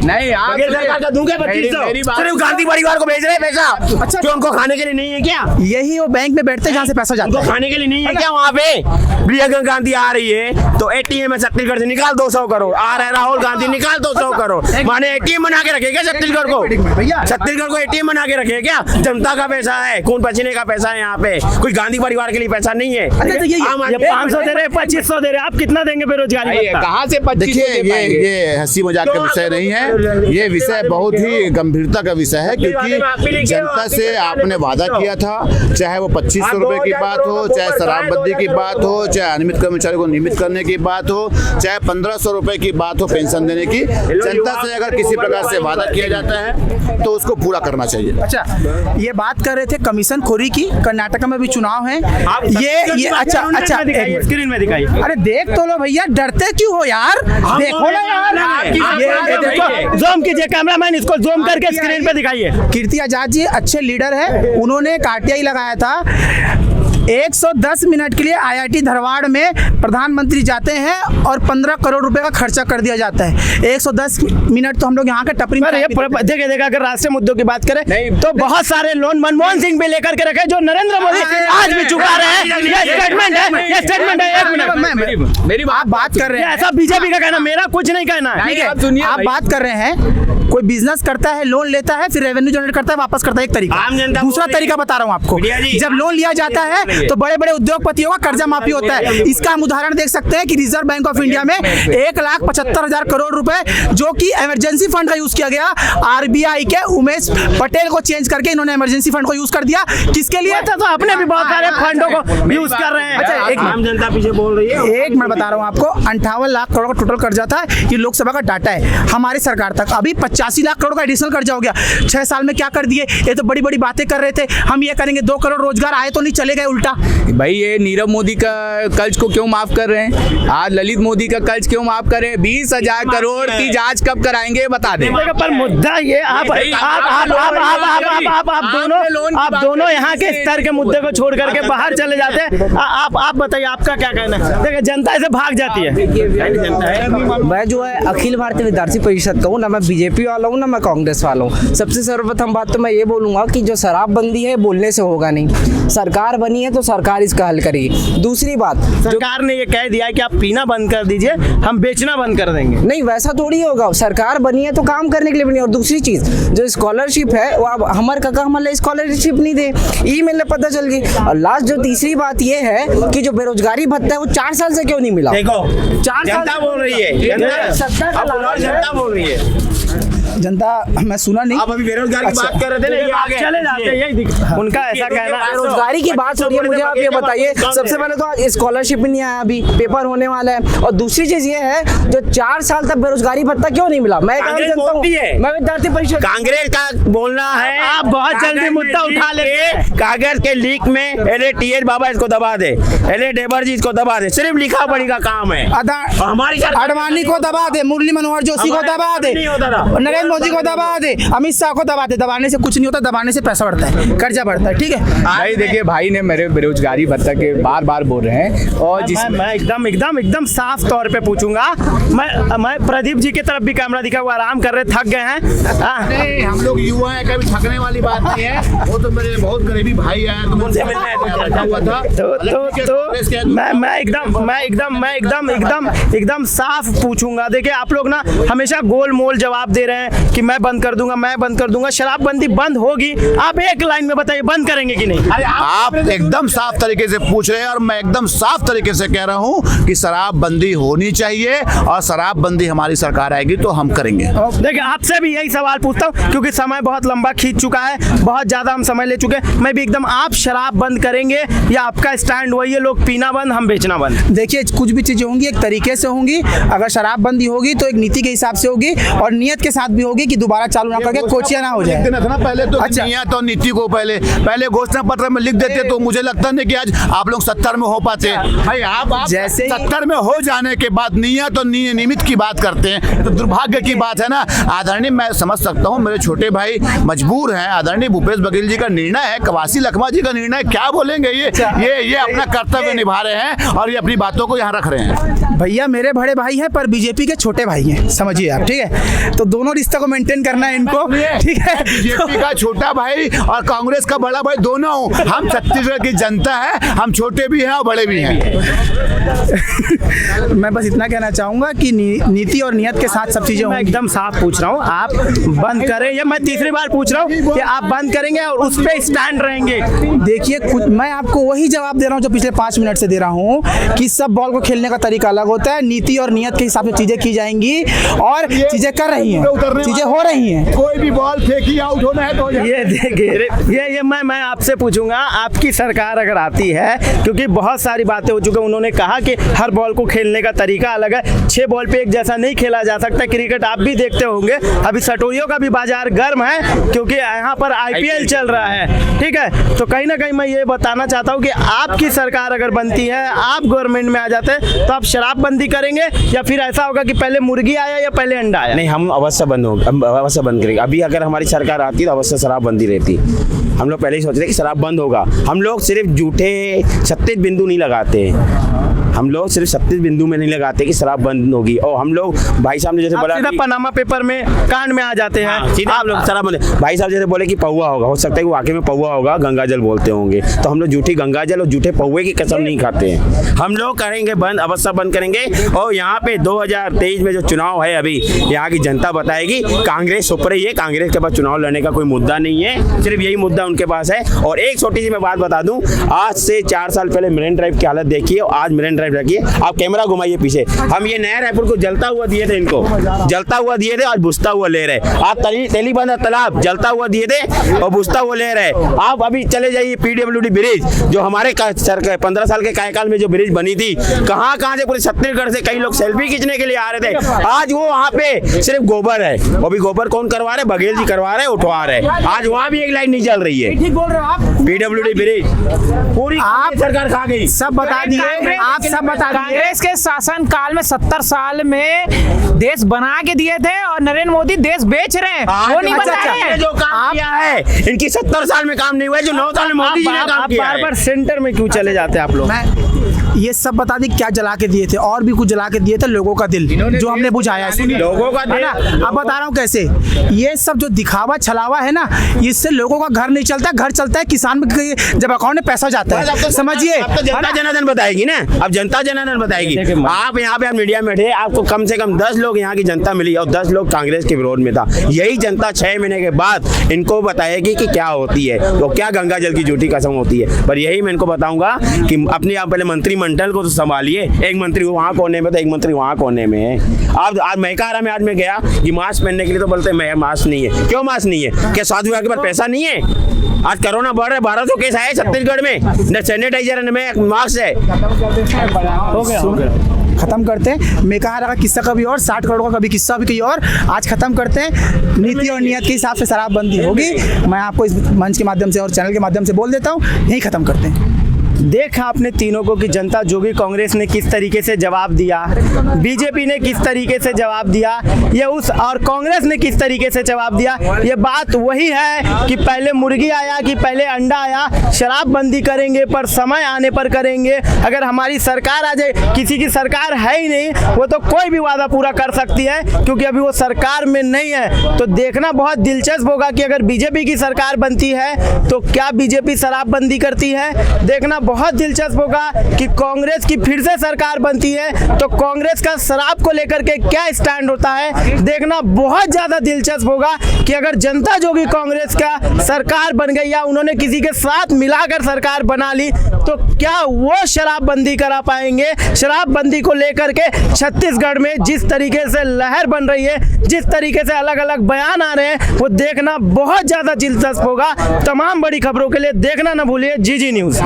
नहीं, आप दूंगे 2500 सिर्फ गांधी परिवार को भेज रहे हैं पैसा। अच्छा, जो उनको खाने के लिए नहीं है क्या? यही वो बैंक में बैठते हैं जहाँ से पैसा जाता है, खाने के लिए नहीं है क्या? वहाँ पे प्रियंका गांधी आ रही है तो एटीएम में छत्तीसगढ़ से निकाल 200 करोड़, आ रहा है राहुल गांधी निकाल 200 करोड़, माने एटीएम बना के रखेगा छत्तीसगढ़ को? छत्तीसगढ़ को एटीएम बना के रखेगा क्या? जनता का पैसा है, खून पसीने का पैसा है, यहाँ पे कोई गांधी परिवार के लिए पैसा नहीं है। 500 दे रहे, 2500 दे रहे, आप कितना देंगे बेरोजगारी? कहाँ से? देखिए ये हंसी मजाक का विषय नहीं है, ये विषय बहुत ही गंभीरता का विषय है, क्योंकि जनता से आपने वादा किया था, चाहे वो 2500 रुपए की बात हो, चाहे शराबबंदी की बात हो, चाहे अनियमित कर्मचारी को नियमित करने की बात हो, चाहे 1500 रुपए की बात हो पेंशन देने की। जनता से अगर किसी प्रकार से वादा किया जाता है तो उसको पूरा करना चाहिए। अच्छा, ये बात कर रहे थे कमीशन खोरी की, कर्नाटक में भी चुनाव है, ये अच्छा स्क्रीन में दिखाइए। अरे देख तो लो भैया, डरते क्यों हो यार? देखो ना यार, ये देखो, जूम कीजिए कैमरामैन, इसको जूम करके स्क्रीन पे दिखाइए। कीर्ति आजाद जी अच्छे लीडर है, उन्होंने एक आरटीआई लगाया था 110 मिनट के लिए IIT धारवाड़ में प्रधानमंत्री जाते हैं और 15 करोड़ रुपए का खर्चा कर दिया जाता है। 110 मिनट तो हम लोग यहाँ के टपरी में देखिए अगर राष्ट्रीय मुद्दों की बात करें तो बहुत सारे लोन मनमोहन सिंह भी लेकर के रखे जो नरेंद्र मोदी आज भी चुका रहे हैं। ये स्टेटमेंट है, ये स्टेटमेंट है। एक मिनट, मेरी बात कर रहे हैं, ऐसा बीजेपी का कहना, मेरा कुछ नहीं कहना है। ठीक है, आप बात कर रहे हैं, कोई बिजनेस करता है, लोन लेता है, फिर रेवेन्यू जनरेट करता है, वापस करता है, एक तरीका। दूसरा तरीका बता रहा हूँ आपको, जब लोन लिया जाता है तो बड़े बड़े उद्योगपतियों का कर्जा माफी होता है। इसका हम उदाहरण देख सकते हैं कि रिजर्व बैंक ऑफ इंडिया में 1,75,000 करोड़ रुपए जो कि इमरजेंसी फंड का यूज किया गया, RBI के उमेश पटेल को चेंज करके इन्होंने इमरजेंसी फंड को यूज कर दिया। किसके लिए? तो अपने भी बहुत सारे फंडों को यूज कर रहे हैं। अच्छा, एक आम जनता पीछे बोल रही है। एक मैं बता रहा हूँ आपको, 58 लाख करोड़ का टोटल कर्जा था। ये लोकसभा का डाटा है हमारी सरकार तक। अभी 85 लाख करोड़ का एडिशनल कर्जा हो गया। 6 साल में क्या कर दिए? ये तो बड़ी बड़ी बातें कर रहे थे, हम ये करेंगे, 2 करोड़ रोजगार आए तो नहीं, चले गए उल्टा। भाई ये नीरव मोदी का कर्ज को क्यों माफ कर रहे हैं? आज ललित मोदी का कर्ज क्यों माफ कर रहे हैं? 20,000 करोड़ की जांच कब कराएंगे बता दें। पर मुद्दा ये आप दोनों यहाँ के स्तर के मुद्दे को छोड़ करके बाहर चले जाते हैं। आप बताइए, आपका क्या कहना है? देखिए जनता ऐसे भाग जाती है। मैं जो है अखिल भारतीय विद्यार्थी परिषद का हूँ, ना मैं बीजेपी वाला हूँ ना मैं कांग्रेस वाला हूँ। सबसे सर्वप्रथम बात तो मैं ये बोलूँगा कि जो शराबबंदी है बोलने से होगा नहीं, सरकार बनी है तो सरकार इसका हल करेगी। दूसरी बात, सरकार ने ये कह दिया है कि आप पीना बंद कर दीजिए, हम बेचना बंद कर देंगे। नहीं, वैसा थोड़ी होगा, सरकार बनी है तो काम करने के लिए बनी। और दूसरी चीज़, जो स्कॉलरशिप है वो अब हमारे काका हमारे स्कॉलरशिप नहीं दे, ईमेल में पता चल गई। और लास्ट जो तीसरी बात ये है कि जो बेरोजगारी भत्ता है वो 4 साल से क्यों नहीं मिला? देखो 4 जनता बोल रही है, जनता बोल रही है। जनता, मैं सुना नहीं। आप अभी बेरोजगार की बात कर रहे थे ना, आगे चले जाते हैं, यही उनका ऐसा कहना। बेरोजगारी की बात हो रही है, मुझे आप ये बताइए, सबसे पहले तो स्कॉलरशिप नहीं आया, अभी पेपर होने वाला है। और दूसरी चीज ये है, जो 4 साल तक बेरोजगारी भत्ता क्यों नहीं मिला? मैं विद्यार्थी परिषद, कांग्रेस का बोलना है। आप बहुत जल्दी मुद्दा उठा लेंगे। कागज के लीक में TH बाबा इसको दबा दे, डेबर जी इसको दबा दे, सिर्फ लिखा पढ़ी का काम है। हमारी अडवाणी को दबा दे, मुरली मनोहर जोशी को दबा दे, नरेंद्र मोदी को दबा दे, अमित शाह को दबा दे। दबाने से कुछ नहीं होता, दबाने से पैसा बढ़ता है, कर्जा बढ़ता है। ठीक है भाई, देखिए भाई ने मेरे बेरोजगारी भत्ता के बार बोल रहे हैं। और मैं एकदम साफ तौर पे पूछूंगा। मैं प्रदीप जी की तरफ भी कैमरा दिखा, वो आराम कर रहे, थक गए हैं। हम लोग युवा हैं, कभी थकने वाली बात नहीं है। वो तो मेरे बहुत करीबी भाई हैं, तो उनसे मिलने हुआ था। मैं एकदम साफ पूछूंगा। देखिए आप लोग ना हमेशा गोल मोल जवाब दे रहे हैं कि मैं बंद कर दूंगा। शराबबंदी बंद होगी, आप एक लाइन में बताइए, बंद करेंगे कि नहीं? आप एकदम साफ तरीके से पूछ रहे हैं और मैं एकदम साफ तरीके से कह रहा हूं कि शराबबंदी होनी चाहिए और शराबबंदी हमारी सरकार आएगी तो हम करेंगे। देखिए आपसे भी यही सवाल पूछता हूं क्योंकि समय बहुत लंबा खींच चुका है, बहुत ज्यादा हम समय ले चुके हैं। मैं भी एकदम, आप शराब बंद करेंगे या आपका स्टैंड वही है, लोग पीना बंद, हम बेचना बंद? देखिए कुछ भी चीजें होंगी एक तरीके से होंगी। अगर शराबबंदी होगी तो एक नीति के हिसाब से होगी और नियत के साथ भी होगी कि दोबारा चालू ना करके कोचिया ना हो जाए। पहले तो अच्छा, नियत और नीति को पहले घोषणा पत्र में लिख देते तो मुझे लगता नहीं कि आज आप लोग 70 में हो पाते। भाई आप जैसे 70 में हो जाने के बाद नियत और नियमित की बात करते हैं तो दुर्भाग्य की बात है ना। आदरणीय, मैं समझ सकता हूँ मेरे छोटे भाई मजबूर हैं। आदरणीय भूपेश बघेल जी का निर्णय है, कवासी लखमा जी का निर्णय, क्या बोलेंगे? ये अपना कर्तव्य निभा रहे हैं और ये अपनी बातों को यहाँ रख रहे हैं। भैया मेरे बड़े भाई हैं पर बीजेपी के छोटे भाई हैं, समझिए आप। ठीक है, तो दोनों रिश्ते को मेंटेन करना है इनको। ठीक है, बीजेपी का छोटा भाई और कांग्रेस का बड़ा भाई दोनों हूँ। हम छत्तीसगढ़ की जनता है, हम छोटे भी हैं और बड़े भी हैं। मैं बस इतना कहना चाहूंगा कि नीति और नियत के साथ सब चीजें। मैं एकदम साफ पूछ रहा हूँ, आप बंद करें या मैं तीसरी बार पूछ रहा हूँ कि आप बंद करेंगे और उस पे स्टैंड रहेंगे? देखिए मैं आपको वही जवाब दे रहा हूँ जो पिछले 5 मिनट से दे रहा हूँ कि सब बॉल को खेलने का तरीका अलग होता है। नीति और नियत के हिसाब से चीजें की जाएंगी और चीजें कर रही हैं, चीजें हो रही हैं। कोई भी बॉल फेंकी आउट होना है तो ये देखिए, ये मैं आपसे पूछूंगा, आपकी सरकार अगर आती है, क्योंकि बहुत सारी बातें हो चुकी, उन्होंने कहा कहा कि हर बॉल को खेलने का तरीका अलग है, 6 बॉल पे एक जैसा नहीं खेला जा सकता। क्रिकेट आप भी देखते होंगे, अभी सटोरियों का भी बाजार गर्म है क्योंकि यहाँ पर IPL चल रहा है, ठीक है। तो कहीं ना कहीं मैं ये बताना चाहता हूँ कि आपकी सरकार अगर बनती है, आप गवर्नमेंट में आ जाते हैं, तो आप शराबबंदी करेंगे या फिर ऐसा होगा कि पहले मुर्गी आया या पहले अंडा आया? नहीं, हम अवश्य बंद करेंगे। अभी अगर हमारी सरकार आती तो अवश्य शराबबंदी रहती। हम लोग पहले ही सोच रहे कि शराब बंद होगा। हम लोग सिर्फ झूठे 36 बिंदु नहीं लगाते, हम लोग सिर्फ 36 बिंदु में नहीं लगाते कि शराब बंद होगी। और हम लोग भाई साहब ने जैसे बोला सीधा पनामा पेपर में कांड में आ जाते हैं, सीधा आप लोग शराब बंद। भाई साहब जैसे बोले कि पौवा होगा, हो सकता है कि वाकई में पौवा होगा, गंगा जल बोलते होंगे, तो हम लोग झूठी गंगा जल और झूठे पौवे की कसम नहीं खाते हैं। हम लोग करेंगे बंद, अवश्य बंद करेंगे। और यहाँ पे 2023 में जो चुनाव है, अभी यहाँ की जनता बताएगी। कांग्रेस ऊपर ही है, कांग्रेस के पास चुनाव लड़ने का कोई मुद्दा नहीं है, सिर्फ यही मुद्दा उनके पास है। और एक छोटी सी मैं बात बता दूं, आज से 4 साल पहले मरीन ड्राइव की हालत देखिए और आज मरीन ड्राइव रखिए। आप कैमरा घुमाइए पीछे, हम ये नया रायपुर को जलता हुआ दिए थे, इनको जलता हुआ दिए थे और बुझता हुआ ले रहे। आप तेलीबंद तालाब जलता हुआ दिए थे और बुझता हुआ ले रहे। आप अभी चले जाइए PWD ब्रिज, जो हमारे 15 साल के कार्यकाल में जो ब्रिज बनी थी, कहाँ से पूरे छत्तीसगढ़ से कई लोग सेल्फी खींचने के लिए आ रहे थे। आज वो वहाँ पे सिर्फ गोबर है, वो भी गोबर कौन करवा रहे? बघेल जी करवा रहे, उठवा रहे। आज वहाँ भी एक लाइन नहीं चल रही है। ठीक बोल रहे हो आप। PWD ब्रिज पूरी आप सरकार खा गई। सब बता दिए, आप सब बता दिए। कांग्रेस के शासन काल में 70 साल में देश बना के दिए थे और नरेंद्र मोदी देश बेच रहे हैं, वो नहीं बता रहे हैं। जो काम किया है, इनकी 70 साल में काम नहीं हुआ, जो 9 साल में मोदी जी ने काम किया है। बार-बार सेंटर में क्यों चले जाते हैं आप लोग? मैं ये सब बता दी क्या जला के दिए थे, और भी कुछ जला के दिए थे लोगों का दिल, जो हमने बुझाया है। लोगों का दिल, अब बता रहा हूँ कैसे। ये सब जो दिखावा छलावा है ना, इससे लोगों का घर नहीं चलता, घर चलता है किसान में, जब अकाउंट में पैसा जाता है, समझिए। जनता जनार्दन बताएगी ना, अब जनता जनार्दन बताएगी। आप यहाँ पे मीडिया में थे, आपको कम से कम 10 लोग यहाँ की जनता मिली और 10 लोग कांग्रेस के विरोध में था। यही जनता 6 महीने के बाद इनको बताएगी कि क्या होती है, तो क्या गंगा जल की झूठी कसम होती है। पर यही मैं इनको बताऊंगा कि अपने आप पहले मंत्रिमंडल को तो संभालिए। एक मंत्री वहाँ कोने में तो एक मंत्री वहाँ कोने में है। आज मैं कह रहा, मैं आज मैं गया कि मास्क पहनने के लिए, तो बोलते हैं मास्क नहीं है। क्यों मास्क नहीं है? क्या स्वास्थ्य विभाग के पास पैसा नहीं है? आज कोरोना बढ़ रहा है, 1200 केस आए छत्तीसगढ़ में, न सैनिटाइजर न मास्क है। हो गया। खत्म करते हैं। मैं कहा रहा किस्सा कभी और, 60 करोड़ का कभी किस्सा भी कहीं और। आज खत्म करते हैं। नीति और नियत के हिसाब से शराबबंदी होगी। मैं आपको इस मंच के माध्यम से और चैनल के माध्यम से बोल देता हूँ, यही खत्म करते हैं। देखा आपने तीनों को कि जनता जोगी कांग्रेस ने किस तरीके से जवाब दिया, बीजेपी ने किस तरीके से जवाब दिया, ये उस और कांग्रेस ने किस तरीके से जवाब दिया। ये बात वही है कि पहले मुर्गी आया कि पहले अंडा आया। शराबबंदी करेंगे पर समय आने पर करेंगे। अगर हमारी सरकार आ जाए, किसी की सरकार है ही नहीं, वो तो कोई भी वादा पूरा कर सकती है, क्योंकि अभी वो सरकार में नहीं है। तो देखना बहुत दिलचस्प होगा कि अगर बीजेपी की सरकार बनती है तो क्या बीजेपी शराबबंदी करती है। देखना बहुत दिलचस्प होगा कि कांग्रेस की फिर से सरकार बनती है तो कांग्रेस का शराब को लेकर के क्या स्टैंड होता है। देखना बहुत ज्यादा दिलचस्प होगा कि अगर जनता जोगी कांग्रेस का सरकार बन गई या उन्होंने किसी के साथ मिलाकर सरकार बना ली, तो क्या वो शराबबंदी करा पाएंगे। शराबबंदी को लेकर के छत्तीसगढ़ में जिस तरीके से लहर बन रही है, जिस तरीके से अलग अलग बयान आ रहे हैं, वो देखना बहुत ज्यादा दिलचस्प होगा। तमाम बड़ी खबरों के लिए देखना न भूलिए GG न्यूज़।